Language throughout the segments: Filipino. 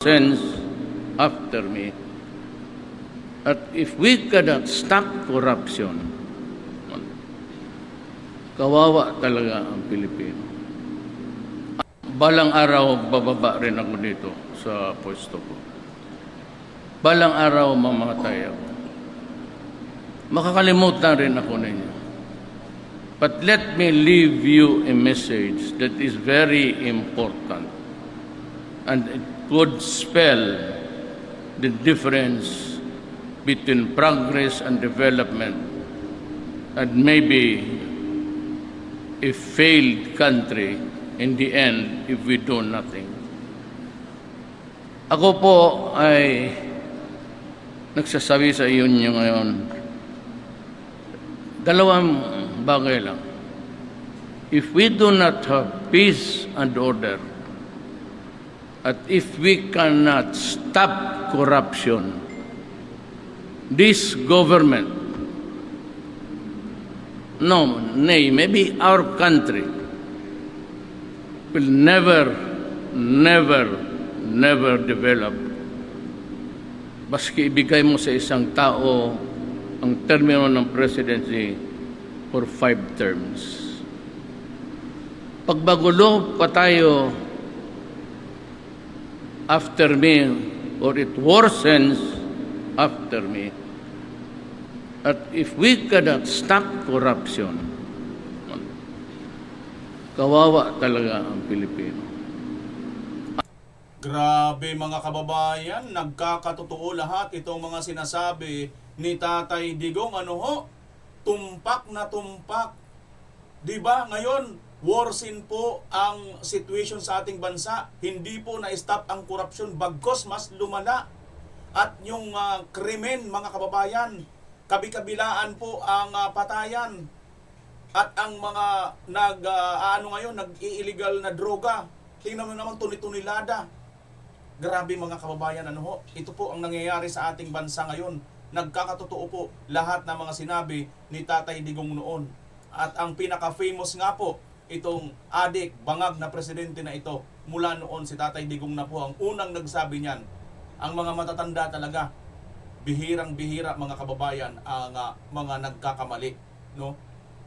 sense after me. At if we cannot stop corruption, kawawa talaga ang Pilipino. Balang araw, bababa rin ako dito sa pwesto ko. Balang araw, mamamatay ako. Makakalimutan rin ako ninyo. But let me leave you a message that is very important. And it would spell the difference between progress and development, and maybe a failed country in the end if we do nothing. Ako po ay nagsasabi sa iyo ngayon, dalawang bagay lang. If we do not have peace and order, at if we cannot stop corruption, this government, maybe our country will never develop. Baski ibigay mo sa isang tao ang termino ng presidency for 5 terms. Pagbagulo pa tayo after me, or it worsens after me, at if we cannot stop corruption, kawawa talaga ang Pilipino. Grabe mga kababayan, nagkakatotoo lahat itong mga sinasabi ni Tatay Digong. Tumpak na tumpak. Diba ngayon, worsen po ang situation sa ating bansa. Hindi po na-stop ang korupsyon, bagkos mas lumala. At yung krimen, mga kababayan, kabi-kabilaan po ang patayan. At ang mga nag-i-illegal na droga, tingnan mo naman tuni-tunilada. Grabe mga kababayan, ito po ang nangyayari sa ating bansa ngayon. Nagkakatotoo po lahat ng mga sinabi ni Tatay Digong noon. At ang pinaka-famous nga po, itong adik, bangag na presidente na ito, mula noon si Tatay Digong na po ang unang nagsabi niyan. Ang mga matatanda talaga, bihirang-bihira mga kababayan, ang mga nagkakamali. No?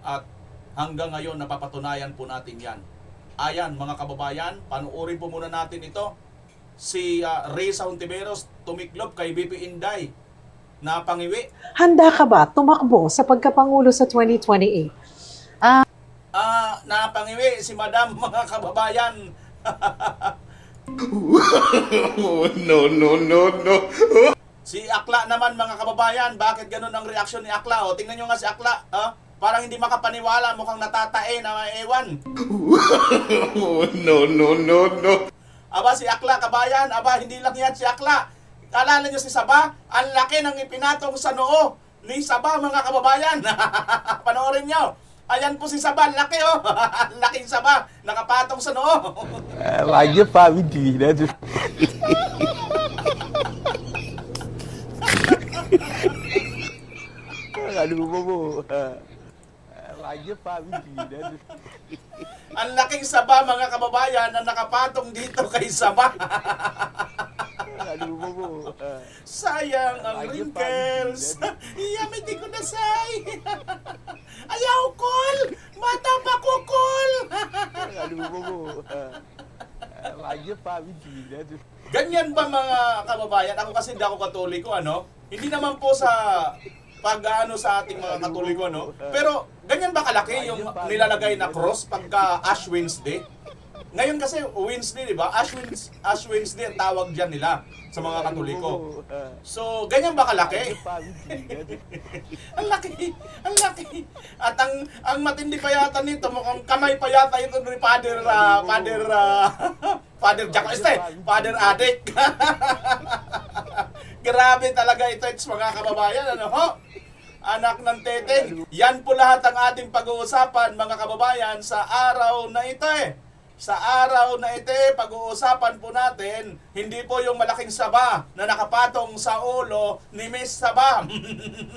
At hanggang ngayon napapatunayan po natin yan. Ayan mga kababayan, panuorin po muna natin ito. Si Risa Hontiveros tumiklop kay BP Inday. Napangiwi. Handa ka ba tumakbo sa pagkapangulo sa 2028? Napangiwi si Madam mga kababayan. No. Si Akla naman mga kababayan, bakit ganun ang reaksyon ni Akla? Tingnan nyo nga si Akla, parang hindi makapaniwala, mukhang natatae na ewan. No. Aba si Akla kabayan, hindi lang yan si Akla. Alala nyo si Saba, ang laki ng ipinatong sa noo ni Saba mga kababayan. Panoorin nyo. Ayan po si Saba, laki laking Saba, nakapatong sa noo. Wag your family, that's Ang laking Saba mga kababayan na nakapatong dito kay Saba. Sayang ang wrinkles. Iyamiti ko na say. Ayaw kol. Mata pa ko kol. Ganyan ba mga kababayan? Ako kasi hindi ako katoliko, Hindi naman po sa pag-ano sa ating mga katoliko, Pero ganyan ba kalaki yung nilalagay na cross pagka Ash Wednesday? Ngayon kasi Wednesday, di ba? Ash Wednesday ang tawag dyan nila sa mga katoliko. So, ganyan ba kalaki? Ang laki. At ang matindi pa yata nito, mukhang kamay pa yata ito ni Father Jack Este, Father Adik. Grabe talaga ito, mga kababayan, Anak ng teteng. Yan po lahat ang ating pag-uusapan, mga kababayan, sa araw na ito Sa araw na ito, pag-uusapan po natin, hindi po yung malaking Saba na nakapatong sa ulo ni Miss Saba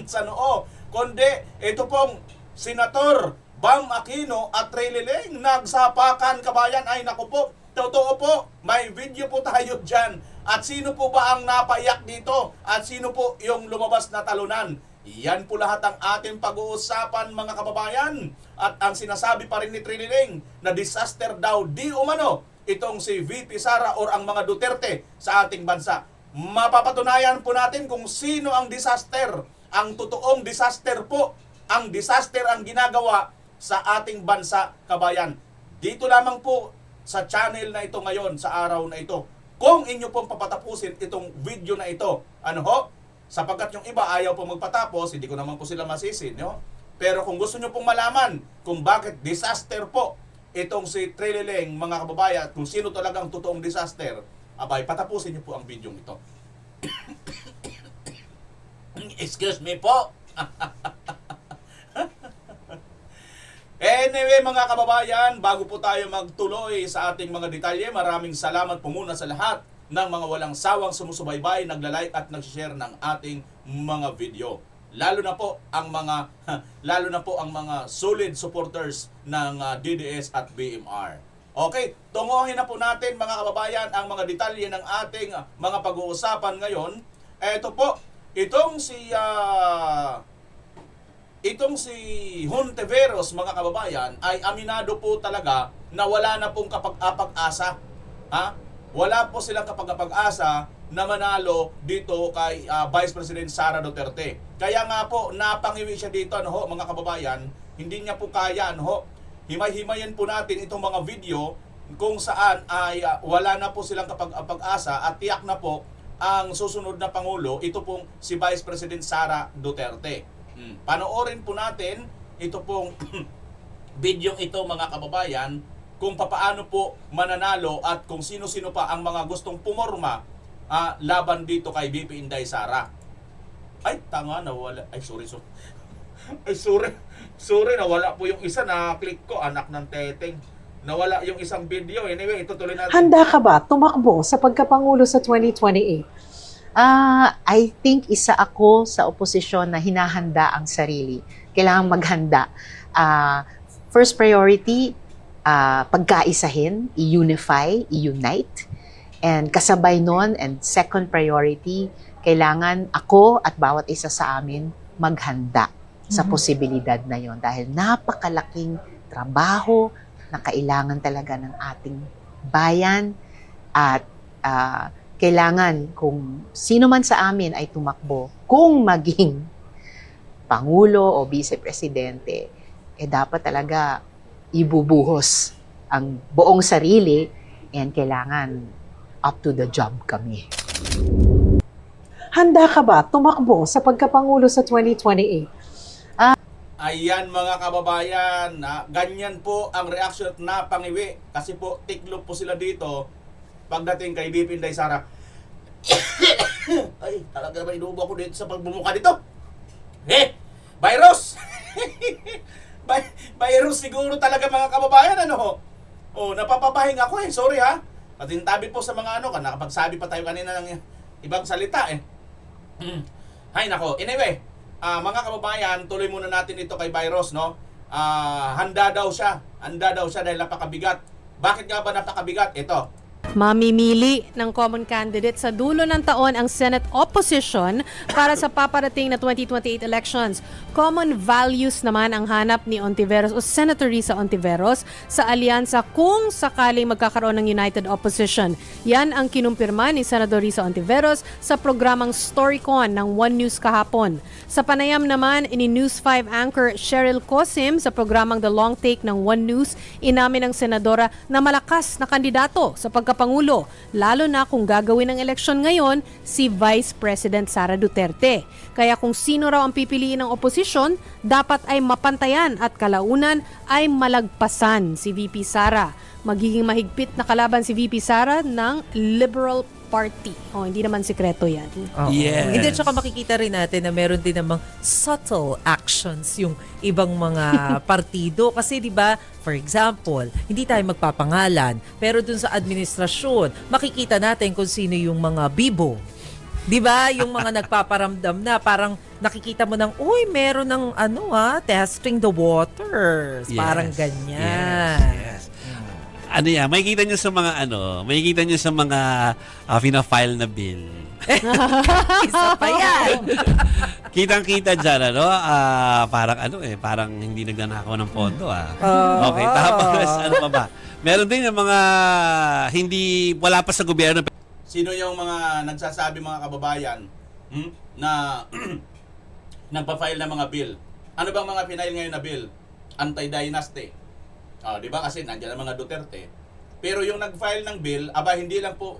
sa noo, kundi ito pong Senator Bam Aquino at Ray Lileng nagsapakan kabayan. Ay naku po, Totoo po, may video po tayo dyan. At sino po ba ang napaiyak dito? At sino po yung lumabas na talunan? Yan po lahat ang ating pag-uusapan, mga kababayan. At ang sinasabi pa rin ni Triniling na disaster daw di umano itong si VP Sara or ang mga Duterte sa ating bansa. Mapapatunayan po natin kung sino ang disaster. Ang totoong disaster po. Ang disaster ang ginagawa sa ating bansa, kabayan. Dito lamang po sa channel na ito ngayon, sa araw na ito. Kung inyo pong papatapusin itong video na ito, ano ho? Sapagkat yung iba ayaw pong magpatapos, hindi ko naman po sila masisi, no? Pero kung gusto nyo pong malaman kung bakit disaster po itong si Trilileng, mga kababayan, kung sino talagang totoong disaster, abay, patapusin nyo po ang video ito. Excuse me po. Anyway, mga kababayan, bago po tayo magtuloy sa ating mga detalye, maraming salamat po muna sa lahat ng mga walang sawang sumusubaybay, nagla-like at nag-share ng ating mga video. Lalo na po ang mga solid supporters ng DDS at BMR. Okay, tunguhin na po natin, mga kababayan, ang mga detalye ng ating mga pag-uusapan ngayon. Ito po, itong si Hontiveros, mga kababayan, ay aminado po talaga na wala na pong kapag-apag-asa. Wala po silang kapag-apag-asa na manalo dito kay Vice President Sara Duterte. Kaya nga po, napangiwi siya dito, mga kababayan. Hindi niya po kaya, himay-himayin po natin itong mga video kung saan ay wala na po silang kapag-apag-asa at tiyak na po ang susunod na Pangulo, ito pong si Vice President Sara Duterte. Panoorin po natin ito pong video ito, mga kababayan, kung papaano po mananalo at kung sino-sino pa ang mga gustong pumorma laban dito kay VP Inday Sara. Ay, tanga, nawala. Ay, sorry. Ay, sorry, nawala po yung isa, na-click ko, anak ng teteng. Nawala yung isang video. Anyway, itutuloy natin. Handa ka ba tumakbo sa pagkapangulo sa 2028? I think isa ako sa oposisyon na hinahanda ang sarili. Kailangan maghanda. First priority, pagkaisahin, i-unify, i-unite. And kasabay nun, and second priority, kailangan ako at bawat isa sa amin maghanda sa posibilidad na yon. Dahil napakalaking trabaho na kailangan talaga ng ating bayan at kailangan kung sino man sa amin ay tumakbo, kung maging Pangulo o Vice Presidente, dapat talaga ibubuhos ang buong sarili and kailangan up to the job kami. Handa ka ba tumakbo sa pagkapangulo sa 2028? Ayan, mga kababayan, ganyan po ang reaction at napangiwi. Kasi po, tiklop po sila dito pagdating kay VP Inday Sara. Ay, talaga naman inuubo ako dito sa pagbumuka dito. Virus! Virus siguro talaga, mga kababayan, napapapahinga ako sorry ha. Patintabi po sa mga nakapagsabi pa tayo kanina ng ibang salita Hay nako, anyway, mga kababayan, tuloy muna natin ito kay Virus, handa daw siya dahil napakabigat. Bakit nga ba napakabigat? Ito. Mamimili ng common candidate sa dulo ng taon ang Senate opposition para sa paparating na 2028 elections. Common values naman ang hanap ni Hontiveros o Senator Risa Hontiveros sa alyansa kung sakaling magkakaroon ng united opposition. Yan ang kinumpirma ni Senador Risa Hontiveros sa programang Storycon ng One News kahapon. Sa panayam naman ni News 5 anchor Cheryl Cosim sa programang The Long Take ng One News, inamin ng senadora na malakas na kandidato sa pagkapangulo, lalo na kung gagawin ng eleksyon ngayon si Vice President Sara Duterte. Kaya kung sino raw ang pipiliin ng oposisyon, dapat ay mapantayan at kalaunan ay malagpasan si VP Sara. Magiging mahigpit na kalaban si VP Sara ng Liberal Party. Hindi naman sikreto yan. Yes. Hindi, tsaka makikita rin natin na meron din namang subtle actions yung ibang mga partido. Kasi di ba, for example, hindi tayo magpapangalan, pero dun sa administrasyon, makikita natin kung sino yung mga bibo. Di ba? Yung mga nagpaparamdam na parang nakikita mo ng, uy, meron ng testing the waters. Yes. Parang ganyan. Yes. Ano yan, makikita nyo sa mga fina-file na bill. Isa pa yan. Kitang-kita dyan, parang hindi nagnanakaw ng pondo, Okay, tapos, ano pa ba? Meron din yung mga wala pa sa gobyerno. Sino yung mga nagsasabi mga kababayan na nagpa-file ng mga bill? Ano bang mga pinail ngayon na bill? Anti-dynasty. Di ba kasi nandiyan ang mga Duterte. Pero yung nag-file ng bill, hindi lang po,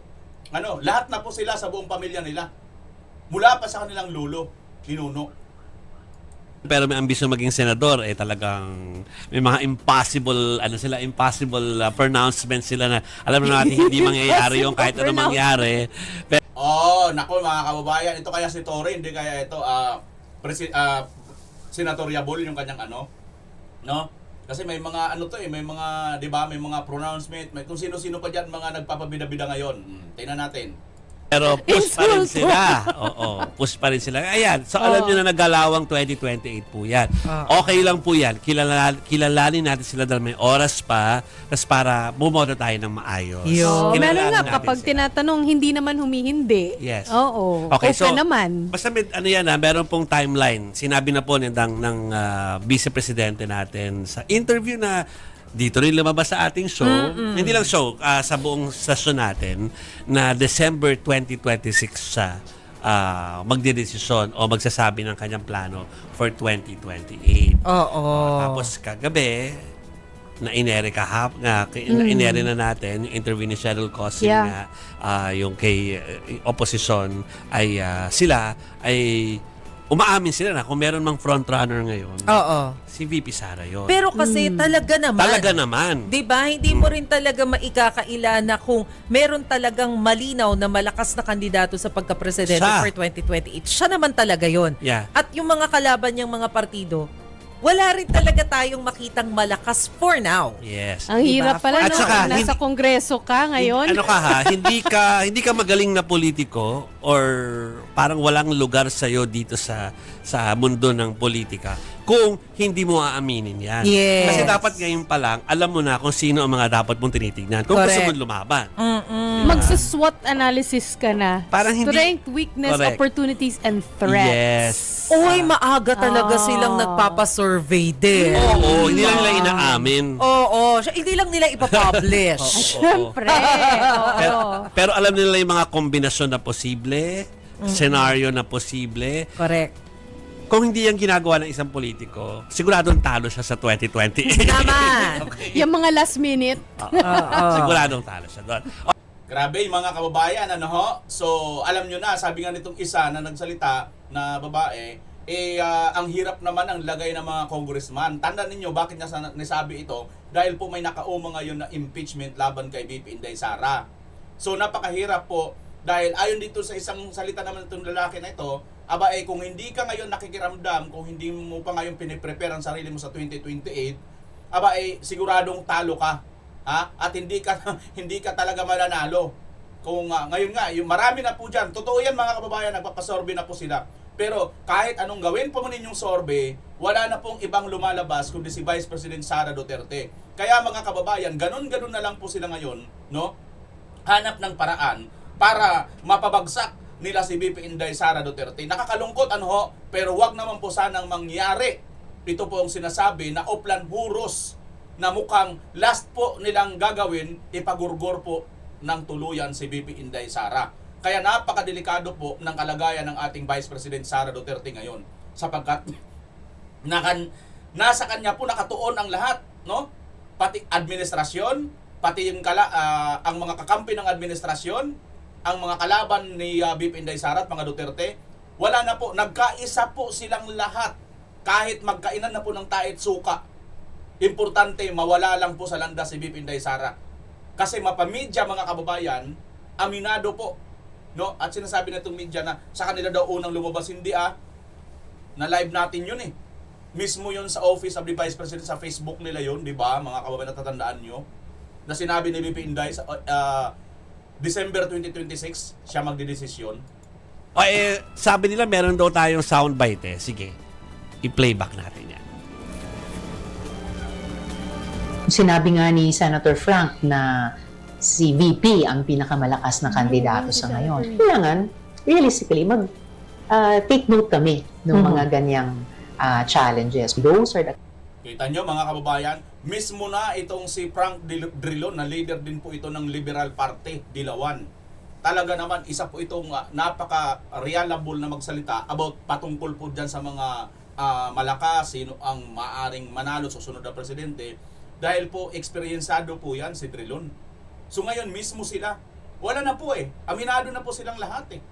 lahat na po sila sa buong pamilya nila. Mula pa sa kanilang lulo, ninuno. Pero may ambisyon maging senador, talagang may mga impossible pronouncements sila na alam na natin hindi mangyayari yung kahit ano mangyari. Pero, Nako mga kababayan, ito kaya si Torre, hindi kaya ito senatoriable yung kanyang no? Kasi may mga may mga, 'di ba, may mga pronouncement, may kung sino-sino pa diyan mga nagpapabida-bida ngayon. Tingnan natin. pero push pa rin sila. Push pa rin sila. Ayan, so alam nyo na naggalawang 2028 po yan. Okay lang po yan. Kilalanin natin sila dahil may oras pa, tapos para bumoto tayo ng maayos. Meron nga, natin kapag sila. tinatanong, hindi naman humihindi. Yes. Oo. Okay, Open naman. Basta meron pong timeline. Sinabi na po ng Vice Presidente natin sa interview na dito rin lumabas sa ating show. Hindi lang show, sa buong session natin na December 2026 siya magdedesisyon o magsasabi ng kanyang plano for 2028. Tapos kagabi, na-inere na natin yung interview ni Cheryl Cosin nga yung kay opposition ay sila ay umaamin sila na kung meron mang frontrunner ngayon, si VP Sara yun. Pero kasi talaga naman. 'Di ba? Hindi mo rin talaga maikakaila na kung meron talagang malinaw na malakas na kandidato sa pagka-presidente Siya. for 2028. Siya naman talaga 'yon. Yeah. At yung mga kalaban niyang mga partido, wala rin talaga tayong makitang malakas for now. Yes. Ang hirap pala, At saka, nasa kongreso ka ngayon. Hindi ka magaling na politiko or parang walang lugar sa iyo dito sa mundo ng politika kung hindi mo aaminin yan. Yes. Kasi dapat ngayon pa lang, alam mo na kung sino ang mga dapat mong tinitignan. Kung gusto Correct. mo lumaban. Magsa-SWOT analysis ka na. Parang hindi- Strength, weakness, Correct. opportunities, and threats. Yes. Uy, maaga talaga silang nagpapasurvey din. Oo, hindi lang nila inaamin. Hindi lang nila ipapublish. Siyempre. Pero alam nila yung mga kombinasyon na posible, senaryo na posible. Correct. Kung hindi yan ginagawa ng isang politiko, siguradong talo siya sa 2028. Naman. Yung mga last minute. Siguradong talo siya doon. Grabe mga kababayan, So, alam nyo na, sabi nga nitong isa na nagsalita na babae, ang hirap naman ang lagay ng mga congressman. Tandaan ninyo, bakit niya nasabi ito? Dahil po may nakauma ngayon na impeachment laban kay VP Inday Sara. So, napakahirap po, dahil ayon dito sa isang salita naman itong lalaki na ito, kung hindi ka ngayon nakikiramdam, kung hindi mo pa ngayon piniprepare ang sarili mo sa 2028, siguradong talo ka. At hindi ka talaga mananalo. Kung ngayon nga, yung marami na po diyan. Totoo yan mga kababayan, nagpapasorbe na po sila. Pero kahit anong gawin po mo ninyong sorbe, wala na pong ibang lumalabas kundi si Vice President Sara Duterte. Kaya mga kababayan, ganun-ganun na lang po sila ngayon, no? Hanap ng paraan para mapabagsak nila si VP Inday Sara Duterte. Nakakalungkot pero wag naman po sanang mangyari. Ito po ang sinasabi na Oplan Huros na mukhang last po nilang gagawin, ipagurgor po ng tuluyan si VP Inday Sara. Kaya napakadelikado po ng kalagayan ng ating Vice President Sara Duterte ngayon, sapagkat nasa kanya po nakatuon ang lahat, no? Pati administrasyon, pati yung ang mga kakampi ng administrasyon, ang mga kalaban ni VP Inday Sara at mga Duterte, wala na po, nagkaisa po silang lahat. Kahit magkainan na po ng taet suka, importante mawala lang po sa landas si VP Inday Sara. Kasi mapamedya mga kababayan, aminado po, no? At sinasabi na itong media na sa kanila daw unang lumabas, hindi na live natin yun mismo yun sa Office of the Vice President, sa Facebook nila yun, di ba mga kababayan, natatandaan nyo na sinabi ni VP Inday sa December 2026 siya magdedesisyon. Sabi nila meron daw tayong soundbite. Sige, i-playback natin yan. Sinabi nga ni Senator Frank na si VP ang pinakamalakas na kandidato sa ngayon. Kailangan, realistically, take note kami ng mga ganyang challenges. Those are the Kita nyo mga kababayan, mismo na itong si Frank Drilon na leader din po ito ng Liberal Party, Dilawan. Talaga naman, isa po itong napaka-reliable na magsalita about patungkol po dyan sa mga malakas, sino ang maaring manalo sa sunod na presidente. Dahil po, eksperyensado po yan si Drilon. So ngayon, mismo sila, wala na po aminado na po silang lahat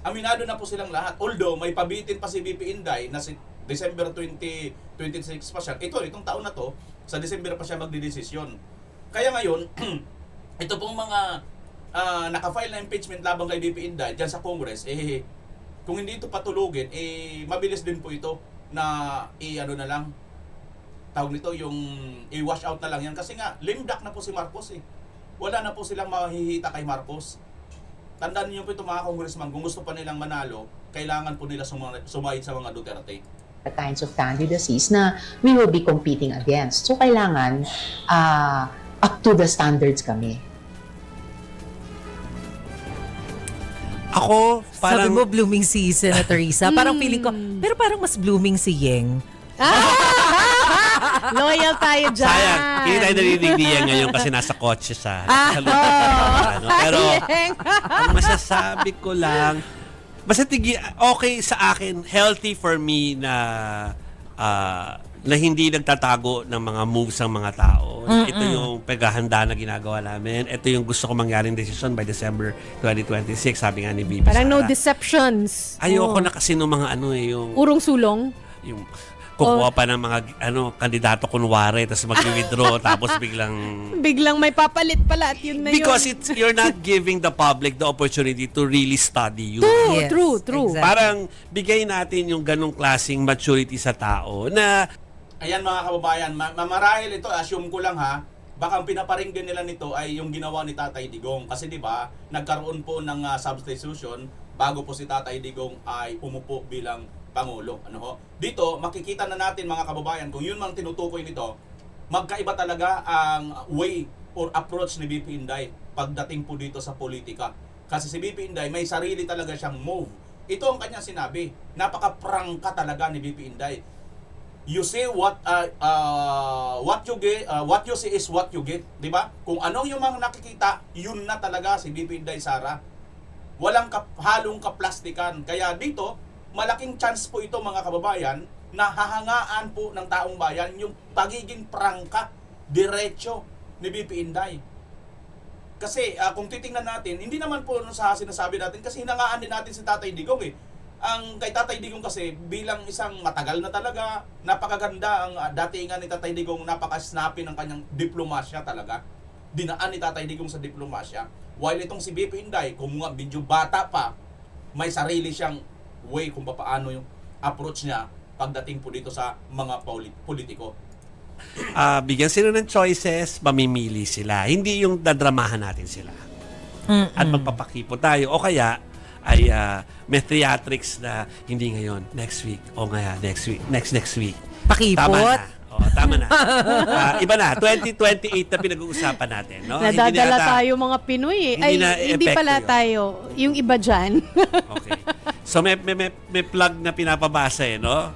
Aminado na po silang lahat. Although, may pabitin pa si VP Inday na si December 2026 pa siya. Itong taon na to, sa December pa siya magdidesisyon. Kaya ngayon, ito pong mga naka-file na impeachment labang kay VP Inday dyan sa Congress, kung hindi ito patulugin, mabilis din po ito na na lang, tawag nito, yung i-wash out na lang yan. Kasi nga, lame duck na po si Marcos Wala na po silang mahihita kay Marcos. Tandaan niyo po ito mga congressman, kung gusto pa nilang manalo, kailangan po nila sumayad sa mga Duterte. the kinds of candidacies na we will be competing against. So, kailangan up to the standards kami. Ako, Sabi parang... mo blooming si Senator Risa. Parang feeling ko, pero parang mas blooming si Yeng. Loyal tayo dyan. Sayang, hindi tayo narinig niya ngayon kasi nasa kotse siya. Pero, ang masasabi ko lang, basta okay sa akin, healthy for me na hindi nagtatago ng mga moves ng mga tao. Ito yung paghahanda na ginagawa namin. Ito yung gusto ko mangyaring desisyon by December 2026, sabi nga ni Bibi Parang Sara. no deceptions. Ayoko na kasi ng mga yung Urong-sulong. yung kukuha pa ng mga kandidato kunwari tapos mag-withdraw tapos Biglang may papalit pala at yun na because yun. you're not giving the public the opportunity to really study you. Yes, True. exactly. Parang bigay natin yung ganong klaseng maturity sa tao na Ayan mga kababayan, marahil ito, assume ko lang baka ang pinaparinggan nila nito ay yung ginawa ni Tatay Digong. Kasi di ba nagkaroon po ng substitution bago po si Tatay Digong ay umupo bilang Pangulo. Dito, makikita na natin mga kababayan, kung yun mang tinutukoy nito, magkaiba talaga ang way or approach ni BP Inday pagdating po dito sa politika. Kasi si BP Inday, may sarili talaga siyang move. Ito ang kanya sinabi. Napaka-prangka talaga ni BP Inday. You say what you see is what you get, 'di ba? Kung anong yung mga nakikita, yun na talaga si BP Inday Sara. Walang halong kaplastikan. Kaya dito, malaking chance po ito mga kababayan na hahangaan po ng taong bayan yung pagiging prangka, diretso ni BP Inday. Kasi kung titingnan natin, hindi naman po sa sinasabi natin kasi hinangaan din natin si Tatay Digong Ang kay Tatay Digong kasi bilang isang matagal na talaga, napakaganda ang datingan ni Tatay Digong, napaka-snappy ng kanyang diplomasya talaga. Dinaan ni Tatay Digong sa diplomasya. While itong si BP Inday, kung nga medyo bata pa, may sarili siyang way kung paano yung approach niya pagdating po dito sa mga politiko. bigyan sila ng choices, mamimili sila. Hindi yung dadramahan natin sila. At magpapakipo tayo. O kaya, ay may theatrics na hindi ngayon, next week, o ngaya, next week, next week. Pakipot. Tama na. Tama na. Iba na, 2028 na pinag-uusapan natin. No? Nadadala tayo mga Pinoy hindi pala yun. tayo. Yung iba dyan. Okay. So may plug na pinapabasa no?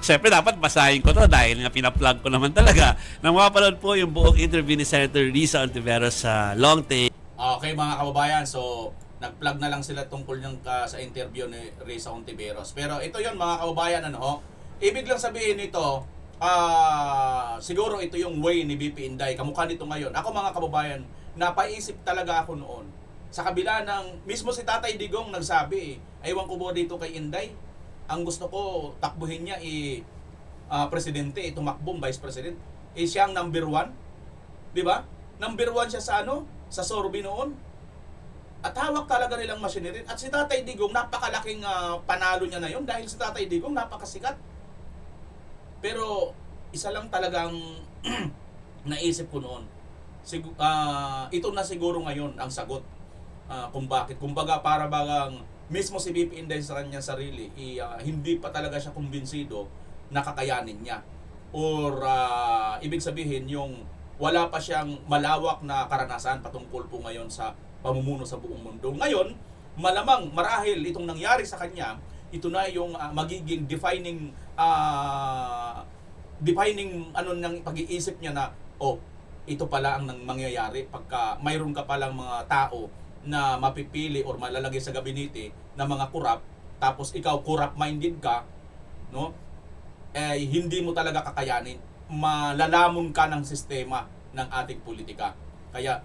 Siyempre dapat basahin ko to dahil nga pinaplug ko naman talaga. Nang mapapanood po yung buong interview ni Senator Risa Ontiveros sa Long Take. Okay mga kababayan, so nag-plug na lang sila tungkol sa interview ni Risa Ontiveros. Pero ito yon mga kababayan, ibig lang sabihin nito, siguro ito yung way ni BP Inday. Kamukha nito ngayon. Ako mga kababayan, napaisip talaga ako noon. Sa kabila ng, mismo si Tatay Digong nagsabi, aywan ko ba dito kay Inday? Ang gusto ko, takbuhin niya presidente, tumakbong vice president. Siya ang number 1. Di ba? Number 1 siya sa sa Sorby noon. At hawak talaga nilang machinery. At si Tatay Digong, napakalaking panalo niya na yun dahil si Tatay Digong napakasikat. Pero isa lang talagang naisip ko noon. Ito na siguro ngayon ang sagot kung bakit. Kumbaga para bagang mismo si BP Inday sa kanyang sarili, hindi pa talaga siya kumbinsido na kakayanin niya. or ibig sabihin yung wala pa siyang malawak na karanasan patungkol po ngayon sa pamumuno sa buong mundo. Ngayon, malamang marahil itong nangyari sa kanya, ito na yung magiging defining ano ng pag-iisip niya na ito pala ang mangyayari pagka mayroon ka palang mga tao na mapipili or malalagay sa gabinete na mga kurap, tapos ikaw corrupt-minded ka, no? Hindi mo talaga kakayanin. Malalamon ka ng sistema ng ating politika. Kaya,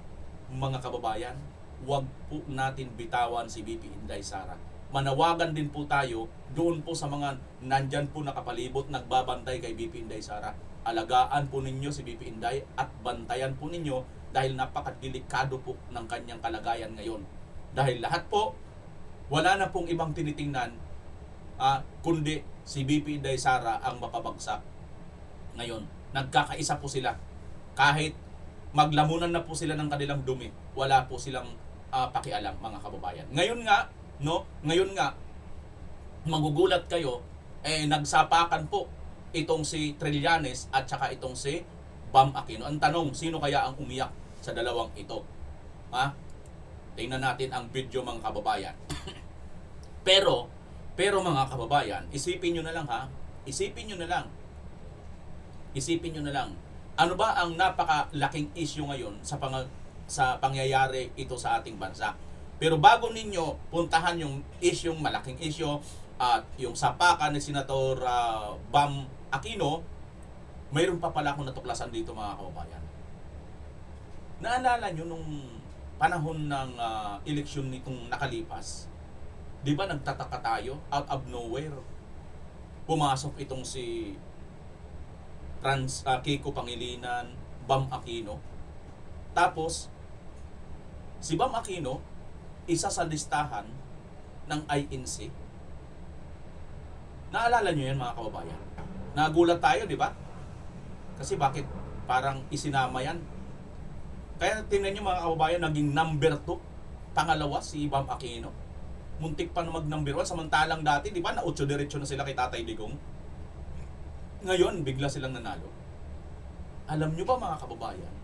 mga kababayan, huwag po natin bitawan si BP Inday Sara. Manawagan din po tayo doon po sa mga nandyan po nakapalibot, nagbabantay kay BP Inday Sara. Alagaan po ninyo si BP Inday at bantayan po ninyo dahil napakadelikado po ng kanyang kalagayan ngayon. Dahil lahat po, wala na pong ibang tinitingnan kundi si BP Inday Sara ang mapabagsak. Ngayon, nagkakaisa po sila. Kahit maglamunan na po sila ng kanilang dumi, wala po silang pakialam, mga kababayan. Ngayon nga, magugulat kayo, nagsapakan po itong si Trillanes at saka itong si Bam Aquino. Ang tanong, sino kaya ang umiyak sa dalawang ito? Tingnan natin ang video, mga kababayan. pero mga kababayan, isipin nyo na lang Isipin nyo na lang. Ano ba ang napakalaking issue ngayon sa pangyayari ito sa ating bansa? Pero bago ninyo puntahan yung malaking issue at yung sapakan ni Senator Bam Aquino, mayroon pa pala akong natuklasan dito, mga kababayan. Naalala nyo nung panahon ng eleksyon nitong nakalipas, di ba nagtataka tayo, out of nowhere, pumasok itong si Kiko Pangilinan, Bam Aquino. Tapos, si Bam Aquino, isa sa listahan ng INC. Naalala nyo yan, mga kababayan? Nagulat tayo, di ba? Kasi bakit parang isinama yan? Kaya tingnan nyo, mga kababayan, naging number 2, pangalawa si Bam Aquino. Muntik pa na mag number 1, samantalang dati, di ba, na 8 diretso na sila kay Tatay Digong. Ngayon, bigla silang nanalo. Alam nyo ba, mga kababayan,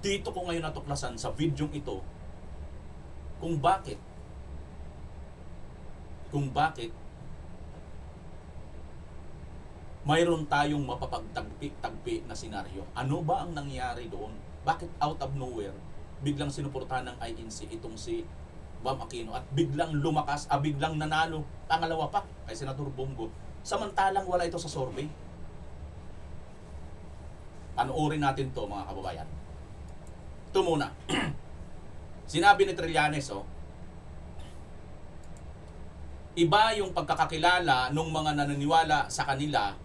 dito ko ngayon natuklasan sa video ito kung bakit mayroon tayong mapapagtagpi na senaryo. Ano ba ang nangyari doon? Bakit out of nowhere biglang sinuportahan ng INC itong si Bam Aquino at biglang lumakas, biglang nanalo, pangalawa pa kay Senator Bongo, samantalang wala ito sa survey? Panoorin natin to, mga kababayan. Ito muna. Sinabi ni Trillanes, iba yung pagkakakilala ng mga naniniwala sa kanila,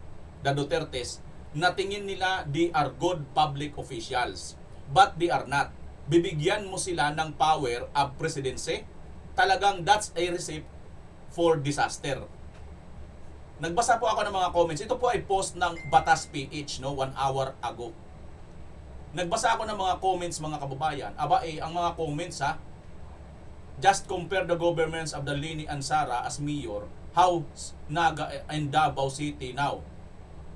the Dutertes, na tingin nila they are good public officials, but they are not. Bibigyan mo sila ng power of presidency, talagang that's a recipe for disaster. Nagbasa po ako ng mga comments. Ito po ay post ng Batas PH, 1 hour ago. Nagbasa ako ng mga comments, mga kababayan. Ang mga comments, just compare the governments of the Lini and Sara as mayor, how Naga and Davao City now.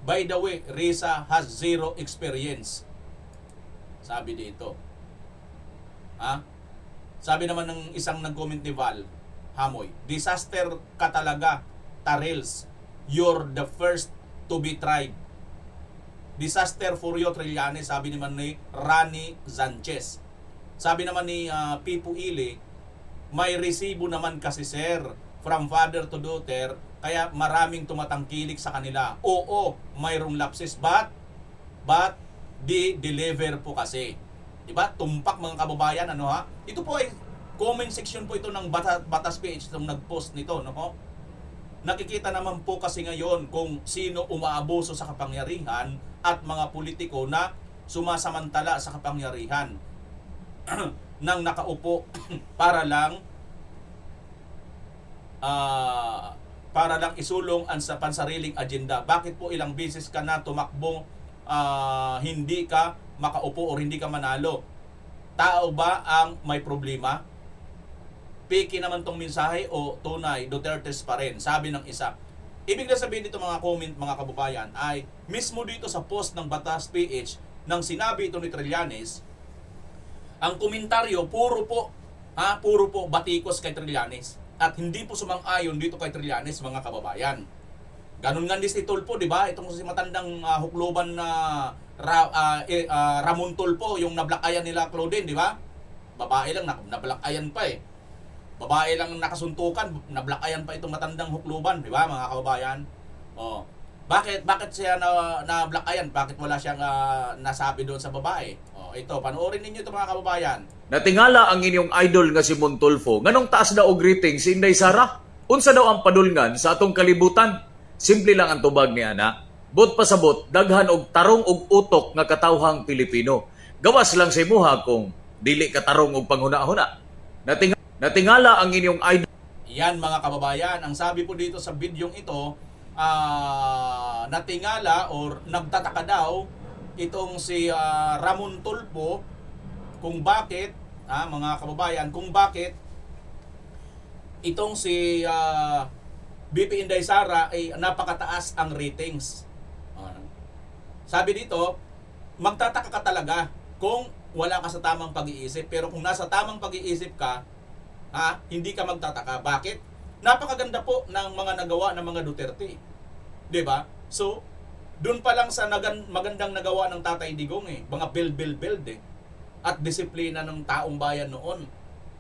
By the way, Risa has 0 experience. Sabi dito. Sabi naman ng isang nag-comment ni Val Hamoy, disaster ka talaga, Tarils. You're the first to be tried. Disaster for you, Trillanes, sabi naman ni Rani Sanchez. Sabi naman ni Pipo Ile, may resibo naman kasi sir, from father to daughter, kaya maraming tumatangkilik sa kanila. Oo, mayroong lapses, but di-deliver po kasi. Diba? Tumpak, mga kababayan, Ito po ay comment section po ito ng Batas PH, itong nag-post nito, Nakikita naman po kasi ngayon kung sino umaabuso sa kapangyarihan at mga politiko na sumasamantala sa kapangyarihan nang nakaupo para lang isulong ang sa pansariling agenda. Bakit po ilang beses ka na tumakbo, hindi ka makaupo o hindi ka manalo? Tao ba ang may problema? Piki naman tong mensahe o tunay, Dutertes pa rin. Sabi ng isa, Ibig na sabihin dito mga comment mga kababayan ay mismo dito sa post ng Batas PH nang sinabi ito ni Trillanes, ang komentaryo puro po batikos kay Trillanes at hindi po sumang-ayon dito kay Trillanes mga kababayan. Ganun nga din si Tulfo, di ba? Itong si matandang hukloban na Ramon Tulfo, yung nablakayan nila Claudine, di ba? Babae lang, nablakayan pa eh. Babae lang nakasuntukan, nablakayan pa itong matandang hukluban, di ba mga kababayan? Oh. Bakit siya nablakayan? Bakit wala siyang nasabi doon sa babae? Oh, ito, panoorin ninyo ito mga kababayan. Natingala ang inyong idol nga si Montulfo. Nganong taas na og rating si Inday Sara? Unsa daw ang padulngan sa atong kalibutan? Simple lang ang tubag ni ana. Bot pasabot, daghan og tarong og utok nga katawhang Pilipino. Gawas lang sa imuha kung dili ka tarong og panghuna-huna. Natingala ang inyong idol. Yan mga kababayan, ang sabi po dito sa bidyong ito, natingala or nagtataka daw itong si Ramon Tulfo kung bakit, mga kababayan, kung bakit itong si BP Inday Sara ay napakataas ang ratings. Sabi dito, magtataka ka talaga kung wala ka sa tamang pag-iisip. Pero kung nasa tamang pag-iisip ka, hindi ka magtataka. Bakit? Napakaganda po ng mga nagawa ng mga Duterte. 'Di ba? So, doon pa lang sa magandang nagawa ng Tatay Digong mga build eh. At disiplina ng taong bayan noon.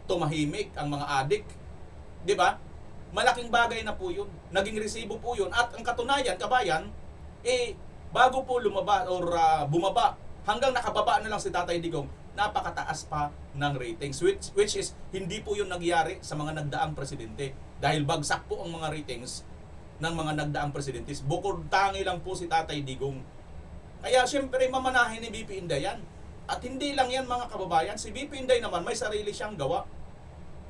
Tumahimik ang mga adik. 'Di ba? Malaking bagay na po 'yun. Naging resibo po 'yun. At ang katunayan, kabayan, bago po lumaba or bumaba, hanggang nakababa na lang si Tatay Digong, napakataas pa ng ratings, which is hindi po yun nagyari sa mga nagdaang presidente dahil bagsak po ang mga ratings ng mga nagdaang presidente. Bukod tangi lang po si Tatay Digong. Kaya siyempre mamanahin ni BP Inday yan. At hindi lang yan mga kababayan, si BP Inday naman may sarili siyang gawa.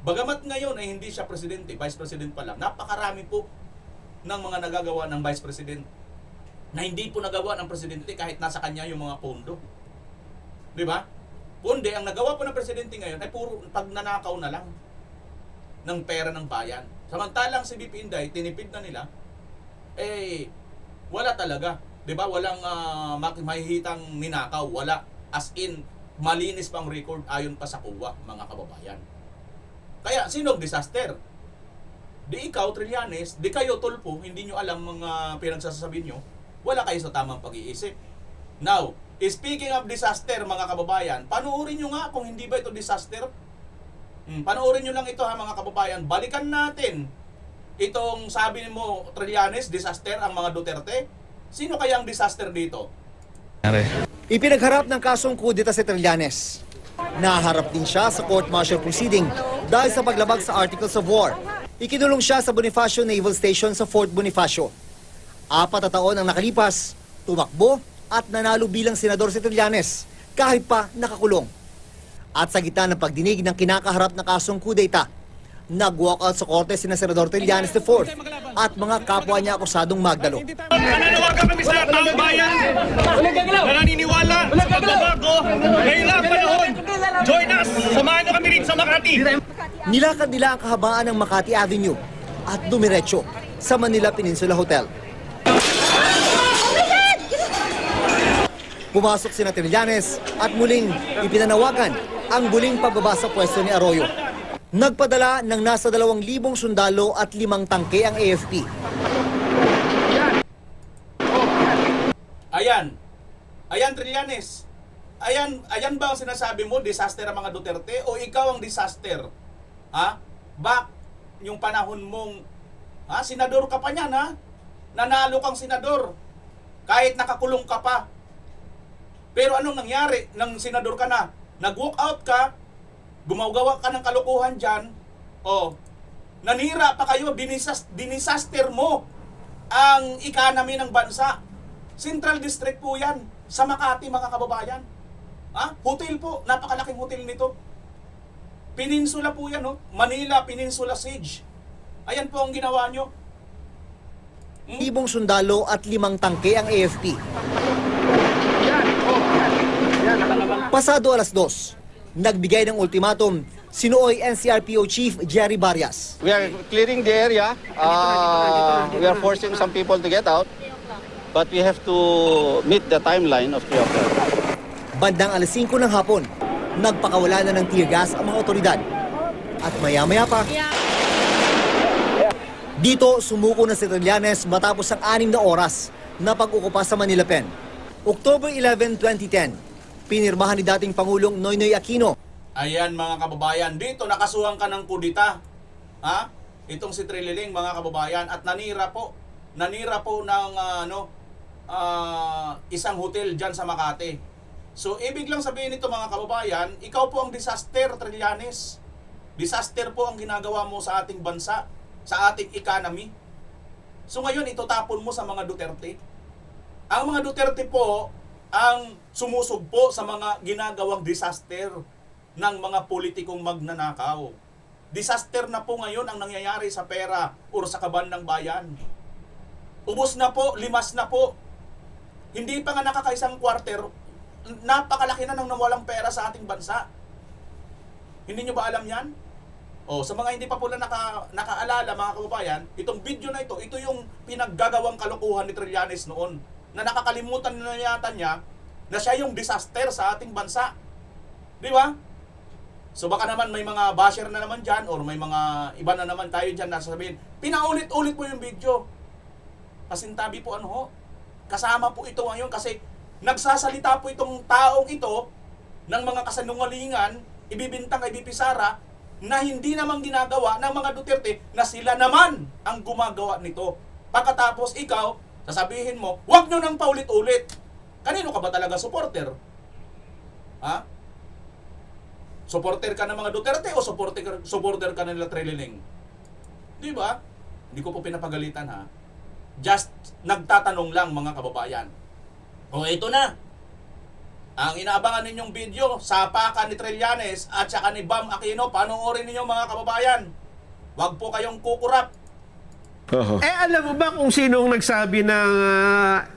Bagamat ngayon ay hindi siya presidente, vice president pa lang, napakarami po ng mga nagagawa ng vice president na hindi po nagawa ng presidente kahit nasa kanya yung mga pondo. Di ba? Kundi ang nagawa po ng presidente ngayon ay puro pagnanakaw na lang ng pera ng bayan. Samantalang si BP Inday, tinipid na nila, wala talaga. Di ba? Walang mahihitang ninakaw. Wala. As in, malinis pang record ayon pa sa COA, mga kababayan. Kaya, sino disaster? Di ikaw, Trillanes, di kayo, Tulfo, hindi nyo alam mga pinagsasabi nyo, wala kayo sa tamang pag-iisip. Now, speaking of disaster mga kababayan, panoorin nyo nga kung hindi ba ito disaster. Panoorin nyo lang ito mga kababayan. Balikan natin itong sabi mo Trillanes, disaster ang mga Duterte. Sino kaya ang disaster dito? Ipinagharap ng kasong kudeta si Trillanes. Naharap din siya sa court-martial proceeding dahil sa paglabag sa Articles of War. Ikinulong siya sa Bonifacio Naval Station sa Fort Bonifacio. 4 na taon ang nakalipas, tumakbo at nanalo bilang senador si Trillanes kahit pa nakakulong. At sa gitna ng pagdinig ng kinakaharap na kasong kudeta, nag-walkout sa korte sina Senador Trillanes IV at mga kapwa niya akusadong magdalo. Nananawagan kami sa taong bayan na naniniwala sa pagbabago ngayon ang panahon. Join us! Samahan niyo kami rito sa Makati! Nilakad nila ang kahabaan ng Makati Avenue at dumiretso sa Manila Peninsula Hotel. Pumasok sina Trillanes at muling ipinanawagan ang muling pagbaba sa pwesto ni Arroyo. Nagpadala ng nasa 2,000 sundalo at 5 tangke ang AFP. Ayan Trillanes. Ayan ba ang sinasabi mo, disaster ang mga Duterte o ikaw ang disaster? Back yung panahon mong senador ka pa niyan nanalo kang senador kahit nakakulong ka pa. Pero anong nangyari nang senador ka na? Nag-walk out ka, gumagawa ka ng kalokohan dyan, nanira pa kayo, dinisaster mo ang economy ng bansa. Central District po yan, sa Makati mga kababayan. Hotel po, napakalaking hotel nito. Peninsula po yan, Manila Peninsula Siege. Ayan po ang ginawa nyo. 5 sundalo at 5 tangke ang AFP. Pasado 2:00, nagbigay ng ultimatum Sinuoy NCRPO Chief Jerry Barrias. We are clearing the area. We are forcing some people to get out. But we have to meet the timeline of 3 o'clock. Bandang alas 5 ng hapon, nagpakawala na ng tear gas ang mga otoridad. At maya-maya pa, dito sumuko na si Trillanes matapos ang 6 na oras na pag-ukupa sa Manila Pen. October 11, 2010, pinirmahan ni dating Pangulong Noynoy Aquino. Ayan mga kababayan, dito nakasuhan ka ng kudita. Ha? Itong si Trililing mga kababayan at nanira po ng isang hotel diyan sa Makati. So ibig lang sabihin nito mga kababayan, ikaw po ang disaster, Trillanes. Disaster po ang ginagawa mo sa ating bansa, sa ating economy. So ngayon itutapon mo sa mga Duterte. Ang mga Duterte po ang sumusugpo sa mga ginagawang disaster ng mga politikong magnanakaw. Disaster na po ngayon ang nangyayari sa pera o sa kaban ng bayan. Ubos na po, limas na po. Hindi pa nga nakakaisang quarter, napakalaki na ng nawalang pera sa ating bansa. Hindi nyo ba alam yan? O, sa mga hindi pa po na nakaalala mga kababayan, itong video na ito yung pinaggagawang kalokohan ni Trillanes noon, na nakakalimutan na yata niya na siya yung disaster sa ating bansa. Di ba? So baka naman may mga basher na naman dyan or may mga iba na naman tayo dyan na sasabihin, pinaulit-ulit mo yung video. Pasintabi po kasama po ito ngayon kasi nagsasalita po itong taong ito ng mga kasanungalingan, ibibintang kay BP Sara na hindi naman ginagawa ng mga Duterte na sila naman ang gumagawa nito. Pagkatapos ikaw, sasabihin mo, huwag nyo nang paulit-ulit. Kanino ka ba talaga supporter? Ha? Supporter ka ng mga Duterte o supporter ka ng Trililing? Di ba? Hindi ko po pinapagalitan ha. Just nagtatanong lang mga kababayan. O ito na. Ang inaabangan ninyong video, sapakan ni Trillanes at saka ni Bam Aquino, panoorin ninyo mga kababayan. Huwag po kayong kukurap. Alam mo ba kung sinong nagsabi na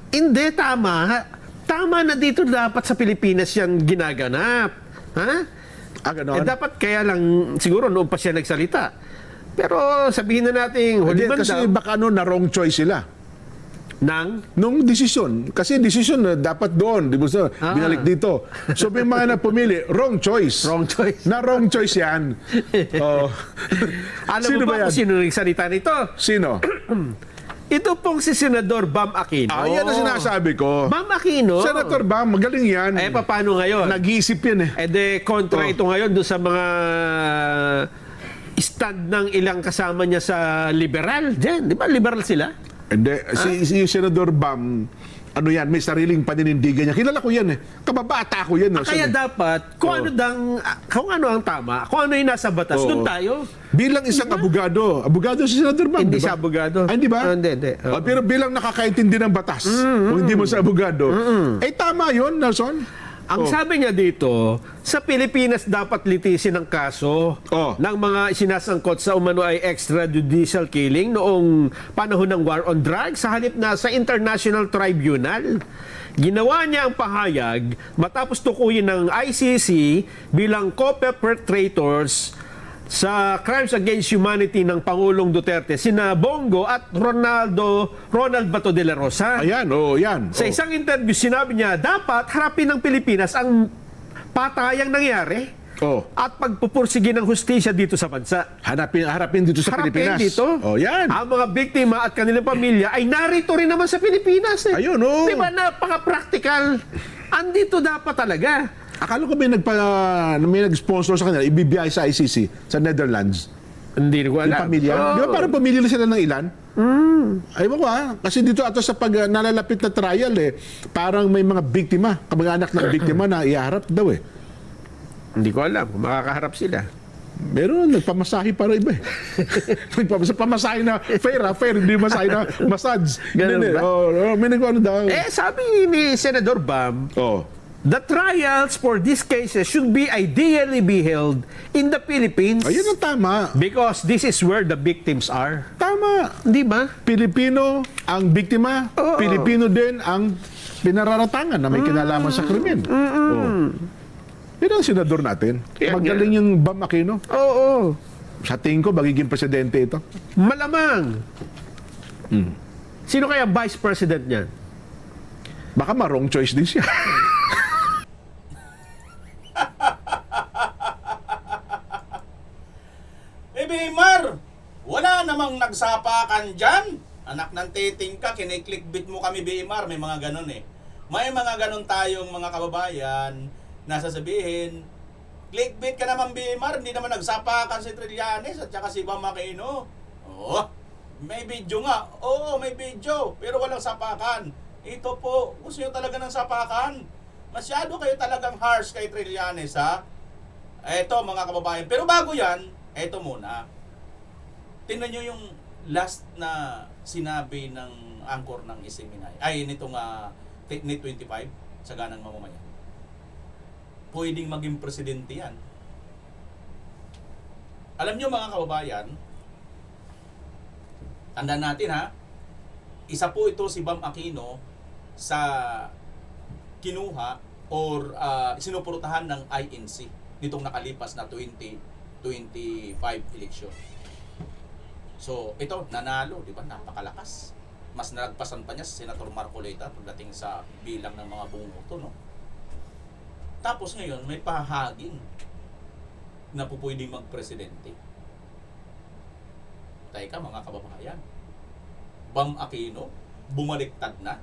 hindi, tama. Tama na dito dapat sa Pilipinas yan ginaganap. Ha? Dapat kaya lang, siguro noon pa siya nagsalita. Pero sabihin na natin, huli man kasi daw, baka na wrong choice sila. Nung desisyon. Kasi desisyon na dapat doon. Di ba so, binalik dito. So may mga na pumili, wrong choice. Wrong choice. Na wrong choice yan. Alam mo ba kung sino nagsalita nito? Sino? Ito pong si Senador Bam Aquino. Yan ang sinasabi ko. Bam Aquino. Senator Bam, magaling yan. Paano ngayon? Nag-iisip yan kontra ito ngayon doon sa mga stand ng ilang kasama niya sa liberal. Diyan, di ba? Liberal sila? Hindi. Si Senador Bam, may sariling paninindigan niya. Kilala ko yan Kababata ko yan. Kaya dapat, kung ano ang tama, kung ano yung nasa batas, doon tayo. Bilang isang abogado si Senador Bam. Hindi diba? siya abogado. Hindi ba? Hindi. Pero bilang nakakaintindi ng batas, kung hindi mo sa abogado, tama yun, Nelson. Ang sabi niya dito, sa Pilipinas dapat litisin ang kaso ng mga sinasangkot sa umano ay extrajudicial killing noong panahon ng war on drugs sa halip na sa International Tribunal. Ginawa niya ang pahayag matapos tukuyin ng ICC bilang co-perpetrators sa crimes against humanity ng Pangulong Duterte, sina Bongo at Ronald Bato de la Rosa. Yan. Sa isang interview, sinabi niya, dapat harapin ng Pilipinas ang patayang nangyari at pagpupursige ng hustisya dito sa bansa. Harapin dito sa Pilipinas. Dito. Yan. Ang mga biktima at kanilang pamilya ay narito rin naman sa Pilipinas. Ayun, Di ba, napaka-practical. Andito dapat talaga. Akala ko may nag-sponsor sa kanila, ibibiyay sa ICC, sa Netherlands. Hindi ko alam. Yung pamilya. Di ba parang pamilya na sila ng ilan? Ayun ko kasi dito ato sa pag nalalapit na trial parang may mga biktima, kamag-anak ng biktima na iharap daw Hindi ko alam kung makakaharap sila. Meron, nagpamasahe para iba Nagpamasahe na fair, hindi masahe na massage. Ganun ba? May nagano daw. Sabi ni Senador Bam, the trials for these cases should be ideally be held in the Philippines. Ayun ang tama. Because this is where the victims are. Tama. Di ba? Pilipino ang biktima, Pilipino din ang pinararatangan na may kinalaman sa krimen. Yan ang senador natin. Yan Magaling yung Bam Aquino. Oo. Sa tingin ko, magiging presidente ito. Malamang. Sino kaya vice president niyan? Baka ma-wrong choice din siya. Bimar, wala namang nagsapakan dyan. Anak ng titing ka, kiniklikbit mo kami, Bimar. May mga ganun eh. May mga ganun tayong mga kababayan na sasabihin, clickbait ka naman, Bimar. Hindi naman nagsapakan si Trillanes at saka si Bam Aquino. Oo, may video nga. Oo, may video. Pero walang sapakan. Ito po, gusto nyo talaga ng sapakan. Masyado kayo talagang harsh kay Trillanes, ha? Eto, mga kababayan. Pero bago yan, eto muna. Tingnan nyo yung last na sinabi ng anchor ng Isiminay. Ay, nitong Net 25 sa ganang mamamayan. Pwedeng maging presidente yan. Alam nyo mga kababayan, tandaan natin ha, isa po ito si Bam Aquino sa kinuha or sinuportahan ng INC nitong nakalipas na 2025 election. So, ito, nanalo, di ba? Napakalakas. Mas nalagpasan pa niya si Senator Marcoleta pagdating sa bilang ng mga bumuto, no? Tapos ngayon, may pahaging na po pwedeng magpresidente. Teka, mga kababayan. Bam Aquino, bumaliktad na.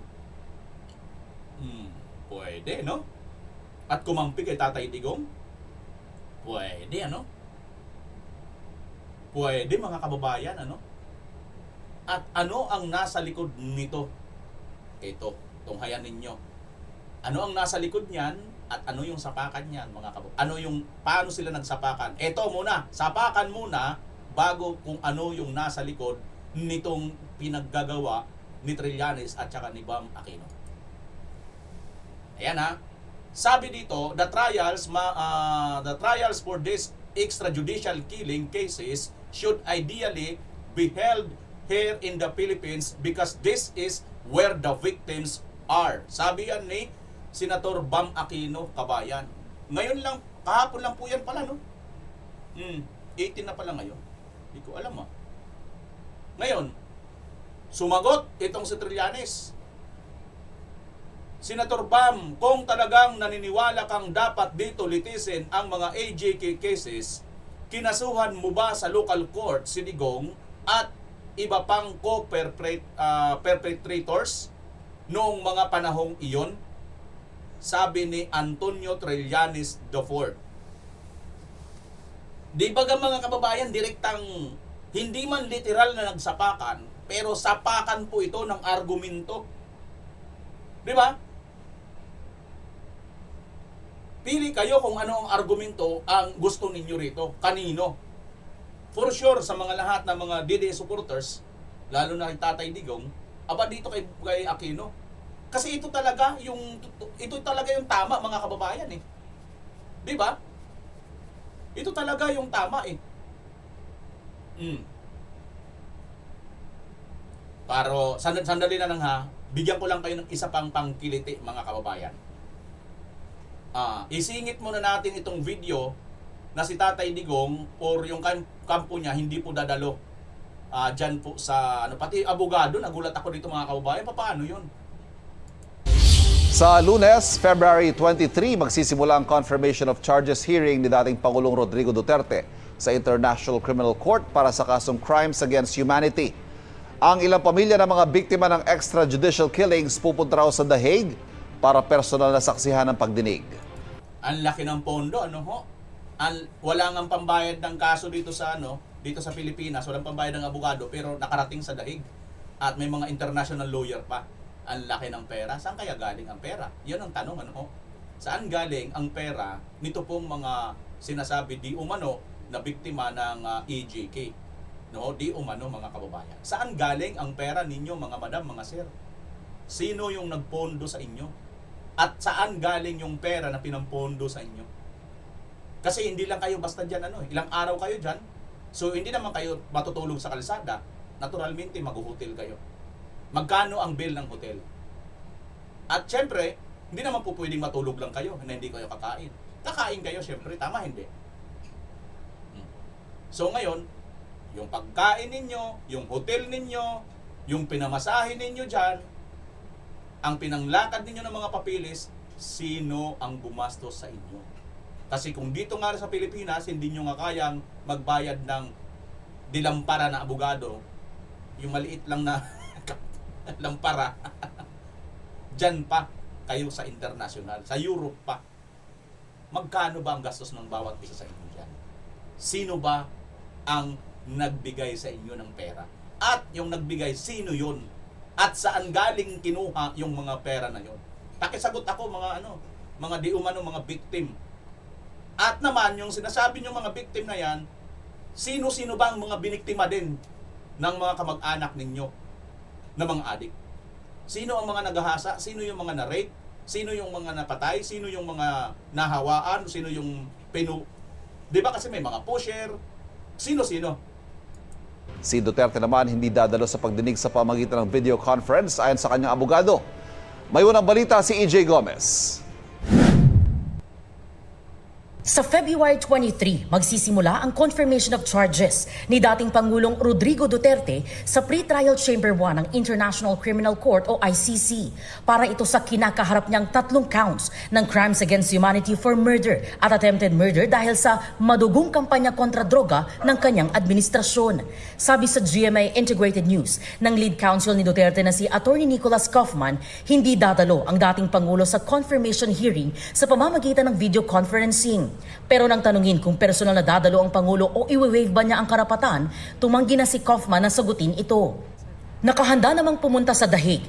Pwede, no? At kumampi kay Tatay Digong? Pwede, ano? Pwede, mga kababayan, ano? At ano ang nasa likod nito? Ito, tunghayan ninyo. Ano ang nasa likod niyan at ano yung sapakan niyan, mga kababayan? Ano yung, paano sila nagsapakan? Ito muna, sapakan muna bago kung ano yung nasa likod nitong pinaggagawa ni Trillanes at saka ni Bam Aquino. Ayan ha. Sabi dito, the trials for this extrajudicial killing cases should ideally be held here in the Philippines because this is where the victims are. Sabi yan ni Senator Bam Aquino, kabayan. Ngayon lang, kahapon lang po yan pala, no? 18 na pala ngayon. Hindi ko alam, ah. Ngayon, sumagot itong si Trillanes. Senator Bam, kung talagang naniniwala kang dapat dito litisin ang mga AJK cases, kinasuhan mo ba sa local court si Digong at iba pang co-perpetrators noong mga panahong iyon? Sabi ni Antonio Trillanes IV. Di ba mga kababayan, direktang hindi man literal na nagsapakan, pero sapakan po ito ng argumento. Di ba? Pili kayo kung ano ang argumento ang gusto ninyo rito. Kanino? For sure, sa mga lahat ng mga DDS supporters, lalo na kay Tatay Digong, aba dito kay Aquino. Kasi ito talaga yung tama, mga kababayan eh. Di ba? Ito talaga yung tama eh. Pero sandali na lang ha, bigyan ko lang kayo ng isa pang pangkiliti, mga kababayan. Isingit muna natin itong video na si Tatay Digong or yung kampo niya hindi po dadalo dyan po sa pati abogado. Nagulat ako dito, mga kababayan. Paano yun? Sa Lunes, February 23, magsisimula ang confirmation of charges hearing ni dating Pangulong Rodrigo Duterte sa International Criminal Court para sa kasong crimes against humanity. Ang ilang pamilya ng mga biktima ng extrajudicial killings pupunta raw sa The Hague para personal na saksihan ng pagdinig. Ang laki ng pondo, wala ngang pambayad ng kaso dito sa Pilipinas, walang pambayad ng abogado, pero nakarating sa daig. At may mga international lawyer pa. Ang laki ng pera. Saan kaya galing ang pera? Yan ang tanong, Saan galing ang pera nito pong mga sinasabi di umano na biktima ng EJK? Di umano, mga kababayan. Saan galing ang pera ninyo, mga madam, mga sir? Sino yung nagpondo sa inyo? At saan galing yung pera na pinampondo sa inyo? Kasi hindi lang kayo basta dyan, ilang araw kayo dyan. So, hindi naman kayo matutulog sa kalsada. Naturalmente, mag-hotel kayo. Magkano ang bill ng hotel? At syempre, hindi naman po pwedeng matulog lang kayo na hindi kayo kakain. Kakain kayo, syempre, tama hindi? So ngayon, yung pagkain ninyo, yung hotel ninyo, yung pinamasahe ninyo dyan, ang pinanglakad ninyo ng mga papilis, sino ang gumastos sa inyo? Kasi kung dito nga sa Pilipinas, hindi nyo nga kayang magbayad ng dilampara na abogado, yung maliit lang na lampara, dyan pa kayo sa international, sa Europe pa. Magkano ba ang gastos ng bawat isa sa inyo dyan? Sino ba ang nagbigay sa inyo ng pera? At yung nagbigay, sino yun? At saan galing kinuha yung mga pera na yun? Pakisagot ako mga di umano, mga victim. At naman, yung sinasabi nyo mga victim na yan, sino-sino ba ang mga biniktima din ng mga kamag-anak ninyo na mga adik? Sino ang mga naghahasa? Sino yung mga na-rape? Sino yung mga napatay? Sino yung mga nahawaan? Sino yung Di ba kasi may mga pusher? Sino-sino? Si Duterte naman hindi dadalo sa pagdinig sa pamagitan ng video conference ayon sa kanyang abogado. May unang balita si EJ Gomez. Sa February 23, magsisimula ang confirmation of charges ni dating Pangulong Rodrigo Duterte sa Pre-Trial Chamber 1 ng International Criminal Court o ICC para ito sa kinakaharap niyang 3 counts ng crimes against humanity for murder at attempted murder dahil sa madugong kampanya kontra droga ng kanyang administrasyon. Sabi sa GMA Integrated News ng lead counsel ni Duterte na si Attorney Nicholas Kaufman, hindi dadalo ang dating Pangulo sa confirmation hearing sa pamamagitan ng video conferencing. Pero nang tanungin kung personal na dadalo ang Pangulo o iwi-waive ba niya ang karapatan, tumanggi na si Kaufman na sagutin ito. Nakahanda namang pumunta sa dahig.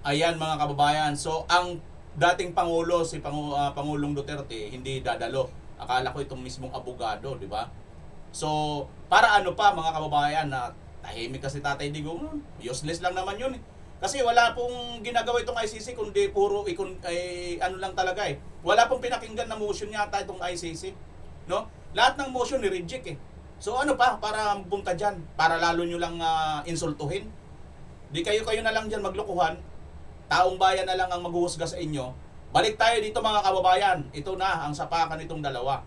Ayan mga kababayan, so ang dating Pangulo, si Pangulong Duterte, hindi dadalo. Akala ko itong mismong abogado, di ba? So, para ano pa mga kababayan na tahimik kasi Tatay Digong, useless lang naman yun. Kasi wala pong ginagawa itong ICC kundi puro ano lang talaga eh. Wala pong pinakinggan na motion yata itong ICC, no? Lahat ng motion ni-reject eh. So ano pa para bunta diyan? Para lalo nyo lang insultuhin? Di kayo na lang diyan maglokohan. Taong bayan na lang ang maghuhusga sa inyo. Balik tayo dito mga kababayan. Ito na ang sapakan nitong dalawa.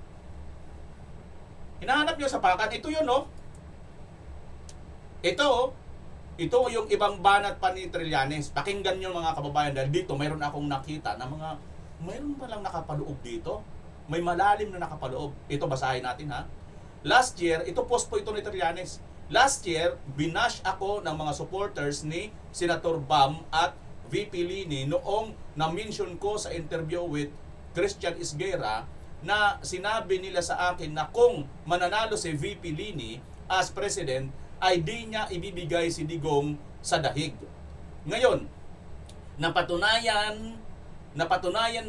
Hinahanap nyo sapakan, ito yun oh. Ito yung ibang banat pa ni Trillanes. Pakinggan nyo mga kababayan dahil dito mayroon akong nakita na mayroon palang nakapaloob dito. May malalim na nakapaloob. Ito basahin natin ha. Last year, ito post po ito ni Trillanes. Last year, binash ako ng mga supporters ni Senator Bam at VP Lini noong na-mention ko sa interview with Christian Isguera na sinabi nila sa akin na kung mananalo si VP Lini as president, ay di niya ibibigay si Digong sa dahig. Ngayon, napatunayan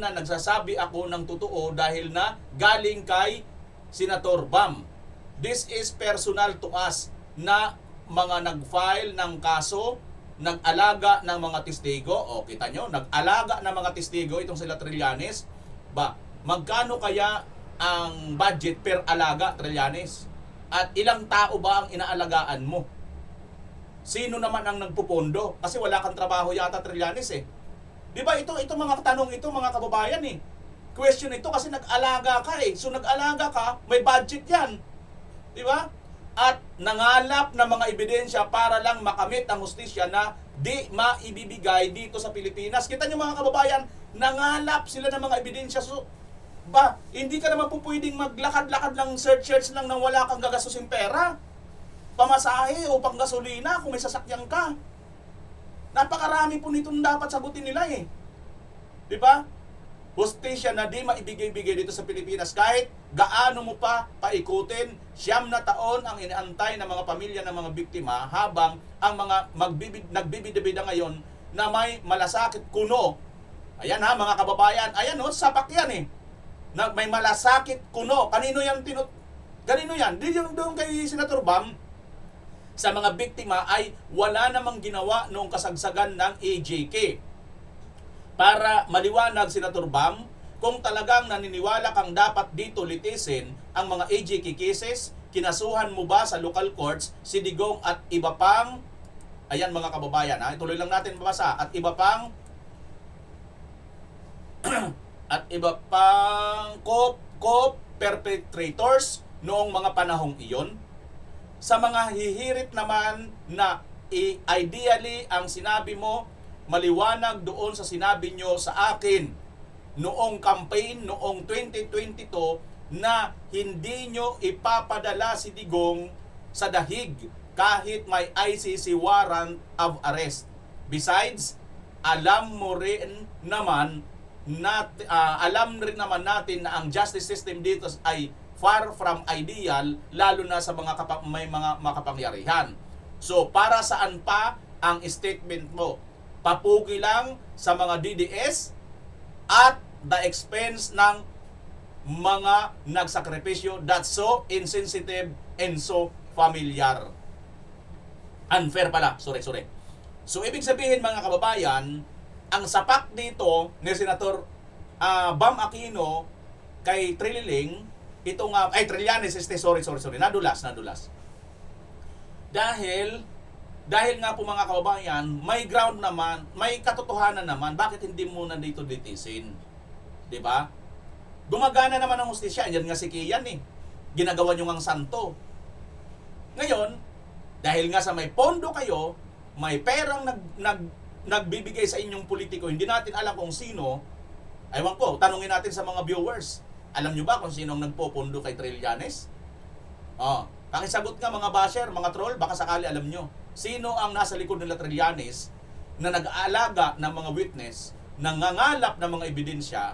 na nagsasabi ako ng totoo dahil na galing kay Senator Bam. This is personal to us na mga nag-file ng kaso, nag-alaga ng mga testigo. O, kita nyo, nag-alaga ng mga testigo itong sila Trillanes. Magkano kaya ang budget per alaga, Trillanes? At ilang tao ba ang inaalagaan mo? Sino naman ang nagpupondo? Kasi wala kang trabaho yata, Trillanes eh. Di ba ito mga tanong ito mga kababayan eh. Question ito kasi nag-alaga ka eh. So nag-alaga ka, may budget yan. Di ba? At nangalap ng mga ebidensya para lang makamit ang hustisya na di maibibigay dito sa Pilipinas. Kita nyo mga kababayan, nangalap sila ng mga ebidensya. So, hindi ka naman po pwedeng maglakad-lakad lang, search lang nang wala kang gagastusin pera. Pamasahe o panggasolina kung may sasakyan ka. Napakarami po nitong dapat sagutin nila eh. Di ba? Hustisya na di maibigay-bigay dito sa Pilipinas. Kahit gaano mo pa paikutin, 9 na taon ang inaantay ng mga pamilya ng mga biktima habang ang mga nagbibida ngayon na may malasakit kuno. Ayan ha mga kababayan, ayan o, sapak yan eh. Na may malasakit kuno. Kanino yan? Di yung doon kay Senator Bam. Sa mga biktima ay wala namang ginawa noong kasagsagan ng AJK. Para maliwanag, Senator Bam, kung talagang naniniwala kang dapat dito litisin ang mga AJK cases, kinasuhan mo ba sa local courts si Digong at iba pang, ayan mga kababayan ha, ituloy lang natin mabasa, at iba pang co-perpetrators noong mga panahong iyon. Sa mga hihirit naman na ideally ang sinabi mo, maliwanag doon sa sinabi nyo sa akin noong campaign, noong 2022, na hindi nyo ipapadala si Digong sa dahig kahit may ICC warrant of arrest. Besides, alam rin naman natin na ang justice system dito ay far from ideal, lalo na sa may mga makapangyarihan. So, para saan pa ang statement mo? Papugi lang sa mga DDS at the expense ng mga nagsakripisyo. That's so insensitive and so familiar. Unfair pala. Sorry. So, ibig sabihin mga kababayan, ang sapak dito ni Senator Bam Aquino kay Trillanes, nadulas. Dahil nga po mga kababayan, may ground naman, may katotohanan naman, bakit hindi mo na dito litisin? 'Di ba? Gumagana naman ang hustisya, yan nga si Kian ginagawa nyo ngang santo. Ngayon, dahil nga sa may pondo kayo, may perang nagbibigay sa inyong politiko, hindi natin alam kung sino. Aywan ko, tanungin natin sa mga viewers. Alam nyo ba kung sino ang nagpopondo kay Trillanes? Pakisagot nga mga basher, mga troll, baka sakali alam nyo. Sino ang nasa likod nila Trillanes na nag-aalaga ng mga witness, nangangalap ng mga ebidensya,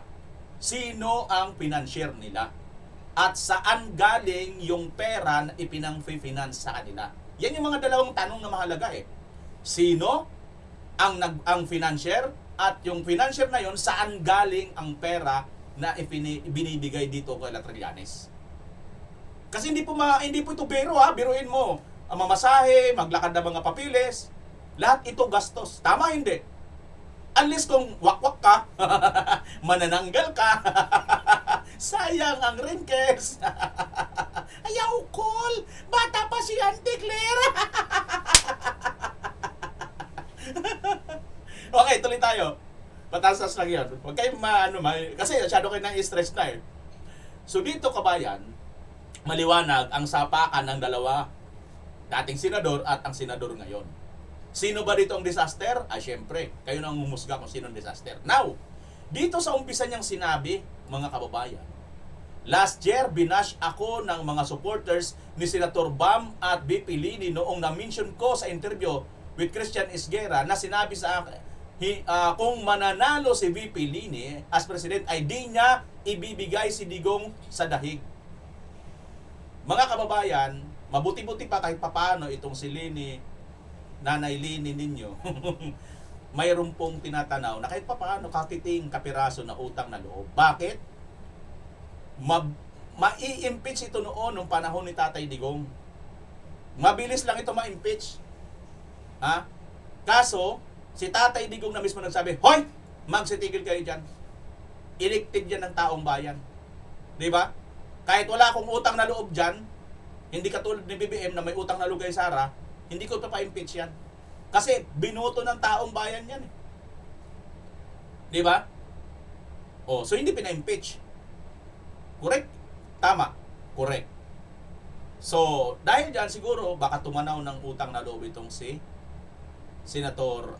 sino ang financier nila? At saan galing yung pera na ipinang-finance sa kanila? Yan yung mga dalawang tanong na mahalaga Sino ang financier, at yung financier na yon, saan galing ang pera na binibigay dito kay Trillanes? Kasi hindi po ito biro biruin mo. Ang mamasahe, maglakad na mga papilis, lahat ito gastos. Tama hindi? Unless kung wakwak ka, manananggal ka, sayang ang wrinkles. Ayaw call, bata pa si Auntie Claire. Okay, tuloy tayo. Patasas lang yun. Huwag kayo kasi masyado kayo na-stress na So dito kabayan, maliwanag ang sapakan ng dalawa, dating senador at ang senador ngayon. Sino ba dito ang disaster? Syempre, kayo nang humusga kung sino ang disaster. Now, dito sa umpisa niyang sinabi, mga kababayan, last year, binash ako ng mga supporters ni Senator Bam at BP Lini noong na-mention ko sa interview with Christian Esguerra na sinabi sa akin, kung mananalo si VP Lini as president ay di niya ibibigay si Digong sa dahig. Mga kababayan, mabuti-buti pa kahit papaano itong si Lini, Nanay Lini ninyo, mayroon pong tinatanaw na kahit papaano katiting kapiraso na utang na loob. Bakit? Mai-impeach ito noon nung panahon ni Tatay Digong. Mabilis lang ito ma-impeach. Kaso, si Tatay Digong na mismo nagsabi, hoy, magsitigil kayo dyan. Elected yan ng taong bayan. Diba? Kahit wala akong utang na loob dyan, hindi katulad ni BBM na may utang na loob kay Sara, hindi ko pa-impeach yan. Kasi binoto ng taong bayan yan. Diba? So hindi pina-impeach. Correct? Tama. Correct. So, dahil dyan siguro, baka tumanaw ng utang na loob itong si Senator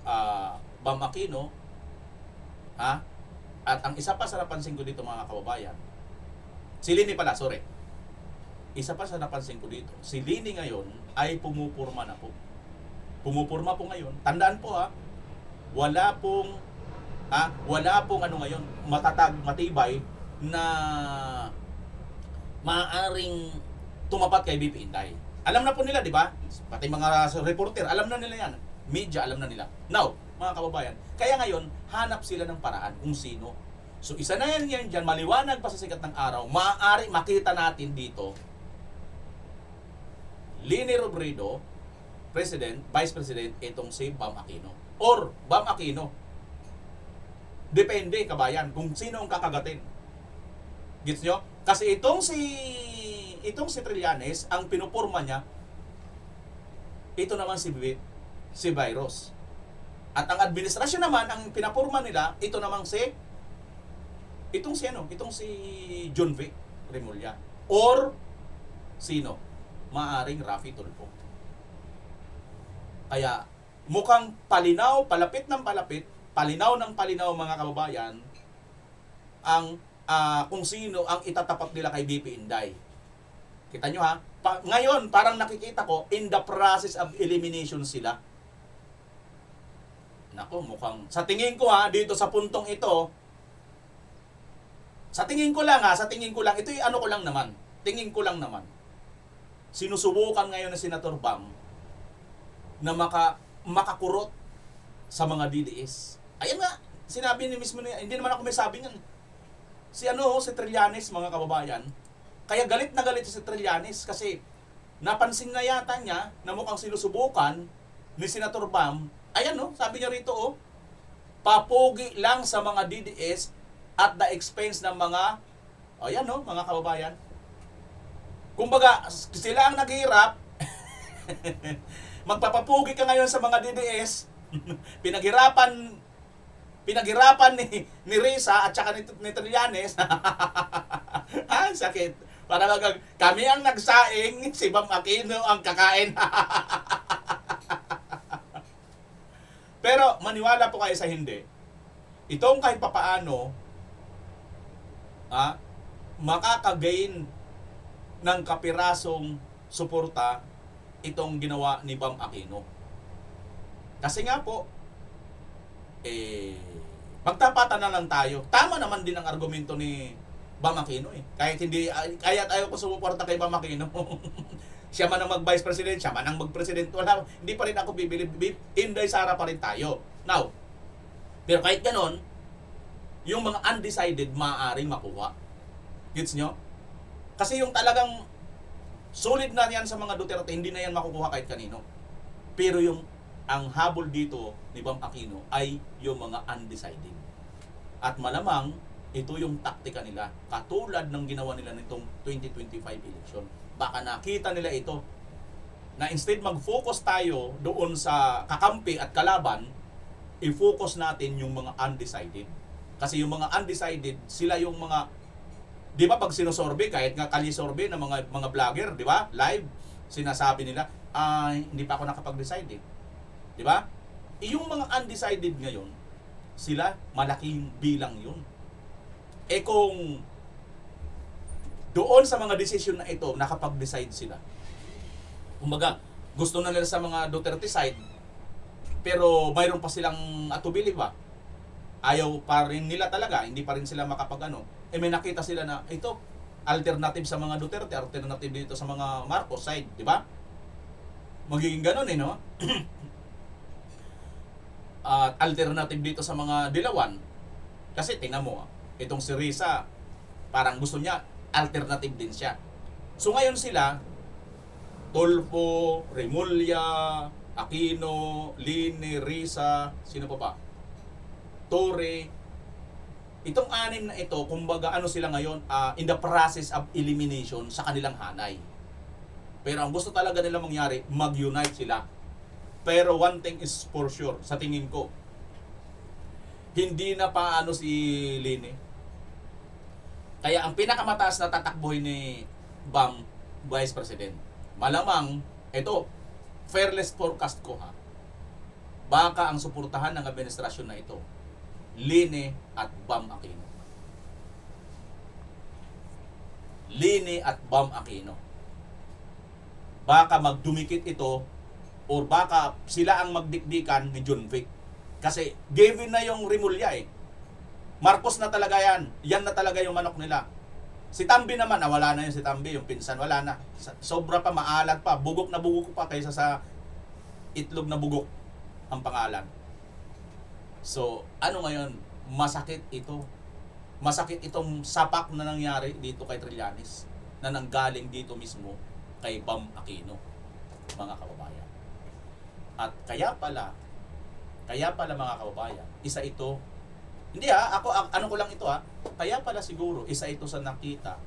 Bam Aquino. At ang isa pa sa napansin ko dito mga kababayan, si Lini pala, sorry. Isa pa sa napansin ko dito, si Lini ngayon ay pumupurma na po. Pumupurma po ngayon. Tandaan po wala pong ngayon, matatag, matibay na maaaring tumapat kay BP Inday. Alam na po nila, di ba? Pati mga reporter, alam na nila yan. Media, alam na nila. Now, mga kababayan, kaya ngayon, hanap sila ng paraan kung sino. So, isa na yan dyan, maliwanag pa sa sikat ng araw, maaari makita natin dito, Lini Robredo, President, Vice President, itong si Bam Aquino. Or, Bam Aquino. Depende, kabayan, kung sino ang kakagatin. Gets nyo? Kasi itong si Trillanes, ang pinupurma niya, ito naman si Virus. At ang administrasyon naman, ang pinapurma nila, itong si John Vic. Remulla. Or, sino? Maaring Raffy Tulfo. Kaya, mukhang palinaw, palapit ng palinaw mga kababayan, ang kung sino ang itatapat nila kay BP Inday. Kita nyo ha? Ngayon, parang nakikita ko, in the process of elimination sila. Nako, mukhang, sa tingin ko ha, dito sa puntong ito, sa tingin ko lang, ito yung ano ko lang naman, tingin ko lang naman, sinusubukan ngayon ng Senator Bam na makakurot sa mga DDS. Ayan nga, sinabi ni mismo niya, hindi naman ako may sabi niyan. Si Trillanes, mga kababayan, kaya galit na galit si Trillanes kasi napansin na yata niya na mukhang sinusubukan ni Senator Bam. Ayan sabi niya rito papogi lang sa mga DDS at the expense ng mga, mga kababayan. Kumbaga, sila ang naghihirap, magpapapugi ka ngayon sa mga DDS, pinaghirapan ni Risa at saka ni Trillanes. Sakit. Para kami ang nagsaing, si Bam Aquino ang kakain. Pero maniwala po kayo sa hindi. Itong kahit papaano, makakagain ng kapirasong suporta itong ginawa ni Bam Aquino. Kasi nga po, magtapatan na lang tayo. Tama naman din ang argumento ni Bam Aquino Kahit ayaw ko sumuporta kay Bam Aquino. Siya man ang mag-vice president, siya man ang mag-president, hindi pa rin ako bibili. Inday Sara pa rin tayo. Now, pero kahit ganon, yung mga undecided maaaring makuha. Gets nyo? Kasi yung talagang solid na yan sa mga Duterte, hindi na yan makukuha kahit kanino. Pero ang habol dito ni Bam Aquino ay yung mga undecided. At malamang, ito yung taktika nila. Katulad ng ginawa nila nitong 2025 election. Baka nakita nila ito na instead mag-focus tayo doon sa kakampi at kalaban, i-focus natin yung mga undecided. Kasi yung mga undecided, sila yung mga, di ba pag sinosorbe, kahit nga kalisorbe ng mga vlogger, di ba? Live, sinasabi nila, hindi pa ako nakapag-decide Di ba? Yung mga undecided ngayon, sila, malaking bilang yun. Kung doon sa mga decision na ito, nakapag-decide sila. Kumbaga, gusto na nila sa mga Duterte side, pero mayroon pa silang atubili ba? Ayaw pa rin nila talaga, hindi pa rin sila may nakita sila na ito, alternative sa mga Duterte, alternative dito sa mga Marcos side, di ba? Magiging ganun no? At alternative dito sa mga Dilawan. Kasi tingnan mo, itong si Risa, parang gusto niya, alternative din siya. So ngayon sila, Tulfo, Remulla, Aquino, Line, Risa, sino pa ba? Torre. Itong anim na ito, kumbaga sila ngayon, in the process of elimination sa kanilang hanay. Pero ang gusto talaga nila mangyari, mag-unite sila. Pero one thing is for sure, sa tingin ko, hindi na paano si Line. Kaya ang pinakamataas na tatakbuhin ni Bam, Vice President, malamang, ito, fearless forecast ko baka ang suportahan ng administrasyon na ito, Line at Bam Aquino. Line at Bam Aquino. Baka magdumikit ito or baka sila ang magdikdikan ni John Vic. Kasi given na yung Remulla Marcos na talaga yan. Yan na talaga yung manok nila. Si Tambi naman, wala na yun si Tambi, yung pinsan, wala na. Sobra pa, maalat pa, bugok na bugok pa kaysa sa itlog na bugok ang pangalan. So, ngayon? Masakit ito. Masakit itong sapak na nangyari dito kay Trillanes na nanggaling dito mismo kay Bam Aquino, mga kababayan. At kaya pala mga kababayan, isa ito, hindi ako, ko lang ito kaya pala siguro, isa ito sa nakita,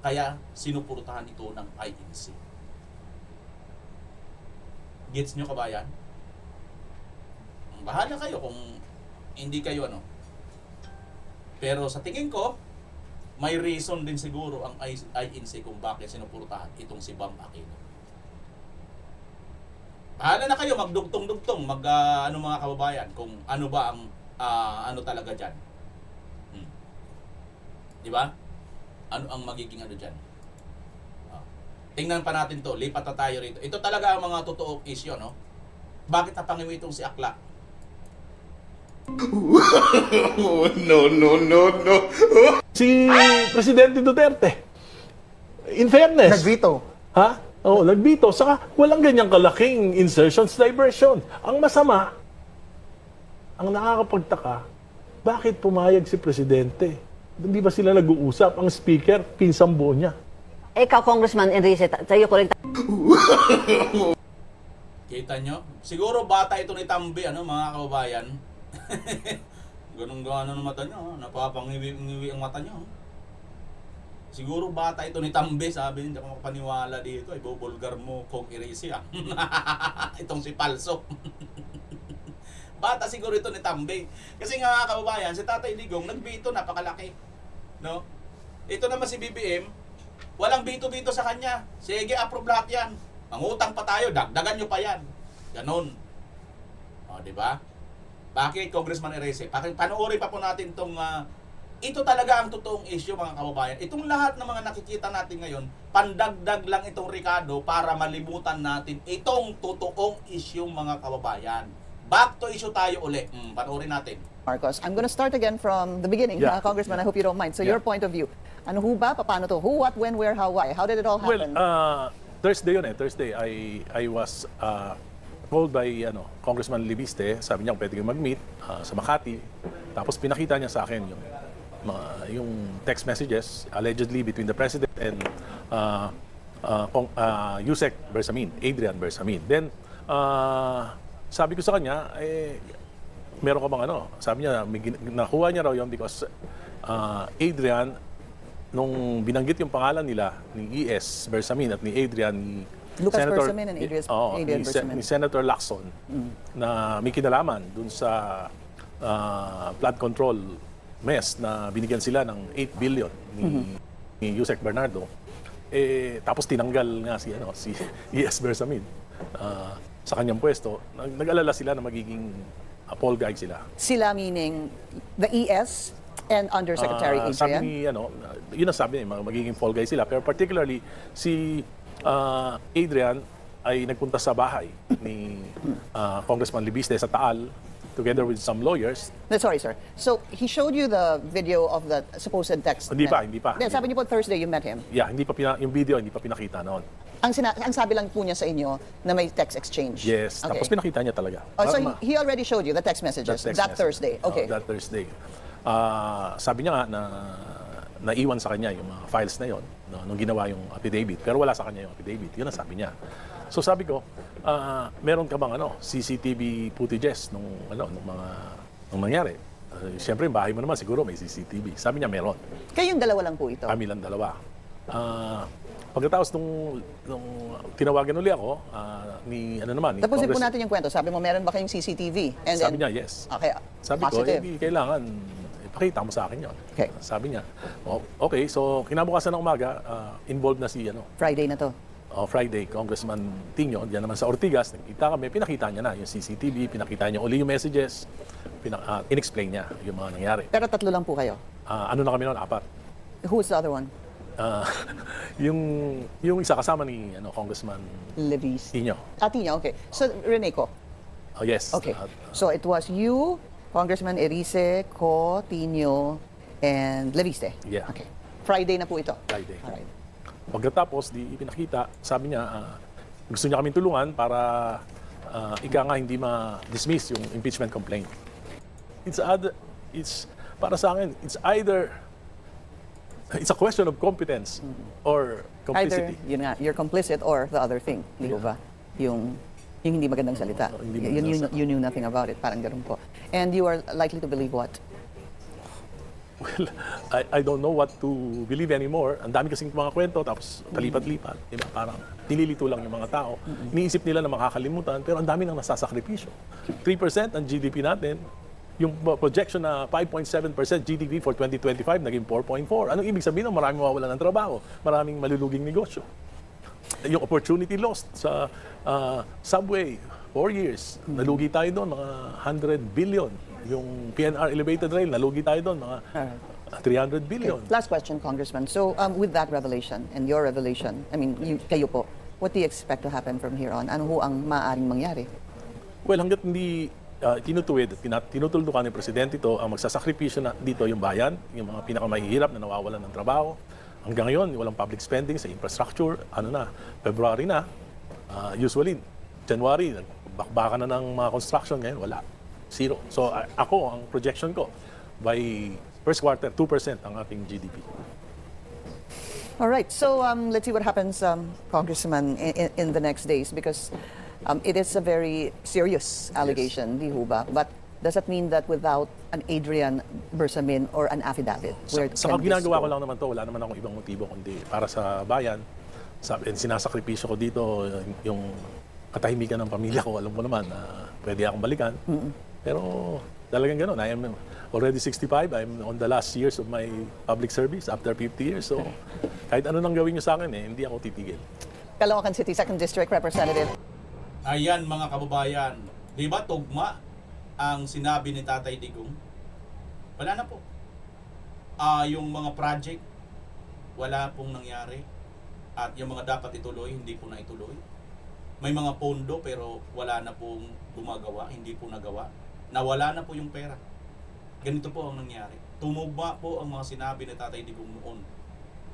kaya sinupurtahan ito ng INC. Gets nyo kabayan? Bahala kayo kung hindi kayo Pero sa tingin ko, may reason din siguro ang INC kung bakit sinuportahan itong si Bam Aquino. Bahala na kayo, magdugtong-dugtong, ano mga kababayan, kung ano ba ang ano talaga dyan. Di ba? Ano ang magiging ano dyan? Tingnan pa natin to, lipat na tayo rito. Ito talaga ang mga totoong issue, no? Bakit napangiwi itong si Akla? No. Si Presidente Duterte, in fairness. Nag-veto. Ha? Oo, nag-veto. Saka walang ganyang kalaking insertions, diversion. Ang masama, ang nakakapagtaka, bakit pumayag si Presidente? Hindi ba sila nag-uusap? Ang speaker, pinsang buo niya. Ikaw, Congressman Enrique, tayo ko rin. Kita nyo? Siguro bata ito ni Tambi, ano mga kababayan? Ganun-gano ng mata nyo, napapangiwi-ngiwi ang mata nyo. Siguro bata ito ni Tambi, sabi niya, hindi ako makapaniwala dito, ibubulgar mo kung irisi ah. Itong si Palso. Bata siguro ito ni Tambi. Kasi nga mga kababayan, si Tatay Digong, nagbito, napakalaki. No? Ito naman si BBM, walang bito-bito sa kanya. Sige, approve lahat yan. Mangutang pa tayo, dagdagan nyo pa yan. Ganon. O, di ba? Bakit, Congressman Erese? Panoorin pa po natin itong ito talaga ang totoong issue mga kababayan. Itong lahat ng mga nakikita natin ngayon, pandagdag lang itong Ricardo para malimutan natin itong totoong issue mga kababayan. Back to issue tayo uli. Panoorin natin. Marcos, I'm gonna start again from the beginning, Congressman. I hope you don't mind. So your point of view. Ano ho ba? Paano to? Who, what, when, where, how, why? How did it all happen? Well, Thursday yun eh. Thursday, I was called by Congressman Libiste. Sabi niya pwede kang mag-meet sa Makati. Tapos pinakita niya sa akin yung text messages allegedly between the President and Yusek Bersamin, Adrian Bersamin. Then, sabi ko sa kanya, meron ka bang Sabi niya, nakuha niya raw yun because Adrian, nung binanggit yung pangalan nila, ni E.S. Bersamin at ni Adrian, ni Lucas Bersamin and Adrian Bersamin. Ni Senator Lacson, na may kinalaman dun sa flood control mess na binigyan sila ng 8 billion ni Yusek Bernardo. Tapos tinanggal nga si E.S. Bersamin sa kanyang pwesto. Nag-alala sila na magiging fall guy sila. Sila meaning the ES and Undersecretary Adrian? Sabi ni, yun ang sabi niya, magiging fall guy sila. Pero particularly, si Adrian ay nagpunta sa bahay ni Congressman Libiste sa Taal together with some lawyers. Sorry, sir. So, he showed you the video of the supposed text? Hindi pa. Then, sabi niyo po Thursday you met him? Yeah, yung video hindi pa pinakita noon. Ang sabi lang po niya sa inyo na may text exchange? Yes, Okay. tapos pinakita niya talaga. So, he already showed you the text messages that Thursday? Okay. That Thursday. Sabi niya nga na naiwan sa kanya yung mga files na yon nung ginawa yung affidavit. Pero wala sa kanya yung affidavit. Yun ang sabi niya. So sabi ko, meron ka bang CCTV footages nung nangyari? Siyempre, yung bahay mo naman siguro may CCTV. Sabi niya meron. Kayong dalawa lang po ito? Kami lang dalawa. Pagkatapos nung tinawagan uli ako, ni Tapusin po natin yung kwento. Sabi mo, meron ba kayong CCTV? And sabi niya, yes. Okay, sabi positive. ko, hindi kailangan, ipakita mo sa akin yun. Okay. Sabi niya, okay, so kinabukasan ng umaga, involved na si Friday na to? Friday, Congressman Tino, diyan naman sa Ortigas, nagkita kami, pinakita niya na yung CCTV, pinakita niya uli yung messages, in-explain niya yung mga nangyari. Pero tatlo lang po kayo? Ano na kami noon? 4. Who's the other one? Yung isa kasama ni Congressman Levis. Tino. Tino, okay. So, Rene Ko? Oh, yes. Okay. So, it was you, Congressman Erice, Ko, Tino, and Leviste? Yeah. Okay. Friday na po ito? Friday. Alright. Pagkatapos, di ipinakita, sabi niya, gusto niya kaming tulungan para ika nga hindi ma-dismiss yung impeachment complaint. It's para sa akin, it's a question of competence or complicity. Either, yun nga, you're complicit or the other thing. Hindi ba? Yung hindi magandang salita. You knew nothing about it. Parang ganun po. And you are likely to believe what? Well, I don't know what to believe anymore. Ang dami kasing mga kwento, tapos palipat-lipat. Diba? Parang nililito lang yung mga tao. Iniisip nila na makakalimutan, pero ang dami nang nasasakripisyo. 3% ang GDP natin, Yung projection na 5.7% GDP for 2025 naging 4.4. Anong ibig sabihin? Maraming mawawalan ng trabaho, maraming maluluging negosyo. Yung opportunity lost sa subway, 4 years, nalugi tayo doon, mga 100 billion. Yung PNR elevated rail, nalugi tayo doon, mga 300 billion. Okay. Last question, Congressman. So with that revelation and your revelation, I mean, kayo po, what do you expect to happen from here on? Ano ho ang maaaring mangyari? Well, hanggat hindi tinutuwid at tinutuldukan ng Presidente ito, ang magsasakripisyo na dito yung bayan, yung mga pinakamahihirap na nawawalan ng trabaho. Hanggang ngayon, walang public spending sa infrastructure. February na, usually, January, bakbakan na ng mga construction. Ngayon, wala. Zero. So, ako, ang projection ko, by first quarter, 2% ang ating GDP. All right. So let's see what happens, Congressman, in the next days, because it is a very serious allegation, di ho ba? But does that mean that without an Adrian Bersamin or an affidavit, where Sa can this ginagawa go? ko lang naman to, wala naman akong ibang motibo kundi para sa bayan. Sinasakripisyo ko dito yung katahimikan ng pamilya ko. Alam ko naman na pwede akong balikan. Pero talagang gano'n. I am already 65. I'm on the last years of my public service after 50 years. So kahit ano nang gawin nyo sa akin, hindi ako titigil. Caloocan City 2nd District Representative. Ayan mga kababayan, di ba tugma ang sinabi ni Tatay Digong? Wala na po. Yung mga project, wala pong nangyari. At yung mga dapat ituloy, hindi po na ituloy. May mga pondo pero wala na pong gumagawa, hindi po nagawa. Nawala na po yung pera. Ganito po ang nangyari. Tumugma po ang mga sinabi ni Tatay Digong noon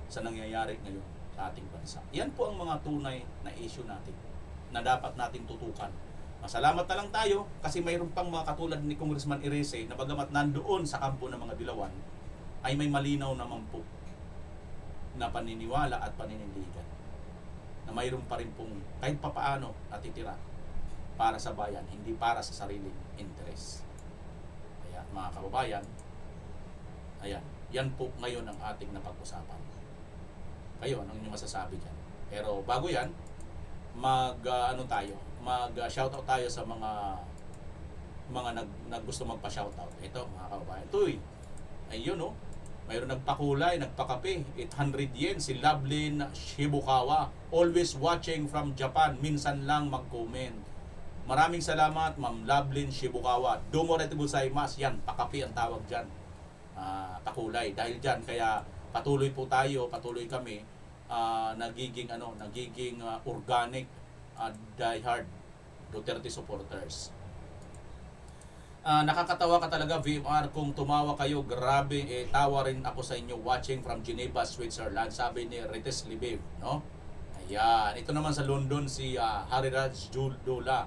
sa nangyayari ngayon sa ating bansa. Yan po ang mga tunay na issue natin na dapat natin tutukan. Masalamat na lang tayo kasi mayroon pang mga katulad ni Congressman Irese na bagamat nandoon sa kampo ng mga Dilawan ay may malinaw naman po na paniniwala at paninindigan na mayroon pa rin pong kahit papaano natitira para sa bayan, hindi para sa sariling interes. Kaya mga kababayan, ayan, yan po ngayon ang ating napag-usapan. Kayo, anong inyong masasabi dyan? Pero bago yan, mag-shoutout tayo sa mga gusto magpa-shoutout. Ito, mga kababayan. Ito'y, ayun o, mayroon nagpakulay, nagpakape, 800 yen, si Lovelyn Shibukawa. Always watching from Japan, minsan lang mag-comment. Maraming salamat, Ma'am Lovelyn Shibukawa. Dumorete gozaimasu. Yan, pakape ang tawag dyan. Pakulay. Dahil dyan, kaya patuloy po tayo, patuloy kami, nagiging organic diehard Duterte supporters. Nakakatawa ka talaga, VMR, kung tumawa kayo, grabe, tawa rin ako sa inyo watching from Geneva, Switzerland, sabi ni Rites Libev, no? Ayan, ito naman sa London si Hariraj Dula,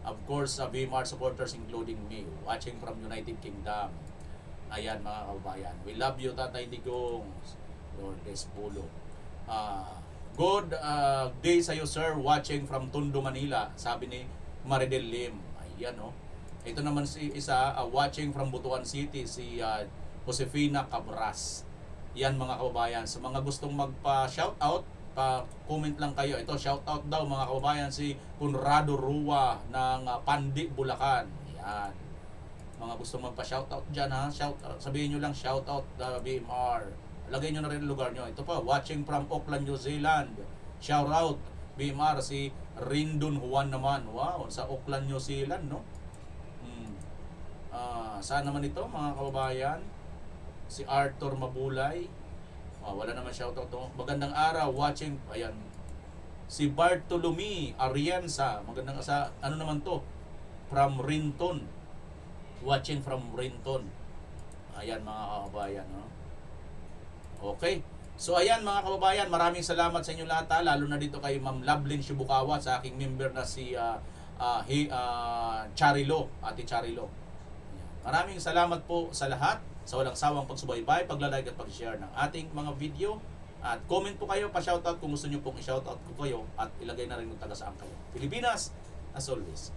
of course, VMR supporters including me, watching from United Kingdom. Ayan mga kababayan, we love you Tatay Digong, Lourdes Pulo. Good day sa'yo sir, watching from Tondo, Manila, sabi ni Maridel Lim. Ayan o. Ito naman si isa, watching from Butuan City, si Josefina Cabras. Yan mga kababayan, sa mga gustong magpa-shoutout, pa-comment lang kayo. Ito, shoutout daw mga kababayan, si Conrado Rua ng Pandi, Bulacan. Yan. Mga gustong magpa-shoutout dyan ha, sabihin nyo lang shoutout BMR. Lagay nyo na rin lugar nyo. Ito pa, watching from Auckland, New Zealand. Shoutout BMR, si Rindon Juan naman. Wow, sa Auckland, New Zealand, no? Saan naman ito mga kababayan? Si Arthur Mabulay. Wala naman shoutout to. Magandang araw, watching. Ayan. Si Bartolome Arienza. Magandang ano naman to? From Rinton. Watching from Rinton. Ayan mga kababayan, no? Okay. So ayan mga kababayan, maraming salamat sa inyo lahat, lalo na dito kay Ma'am Lovelyn Shibukawa, sa aking member na si Charilo, Ate Charilo. Maraming salamat po sa lahat sa walang sawang pagsubaybay, pagla-like at pag-share ng ating mga video. At comment po kayo, pa-shoutout kung gusto nyo pong i-shoutout ko kayo, at ilagay na rin kung taga saan kayo. Pilipinas, as always.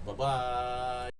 Bye-bye!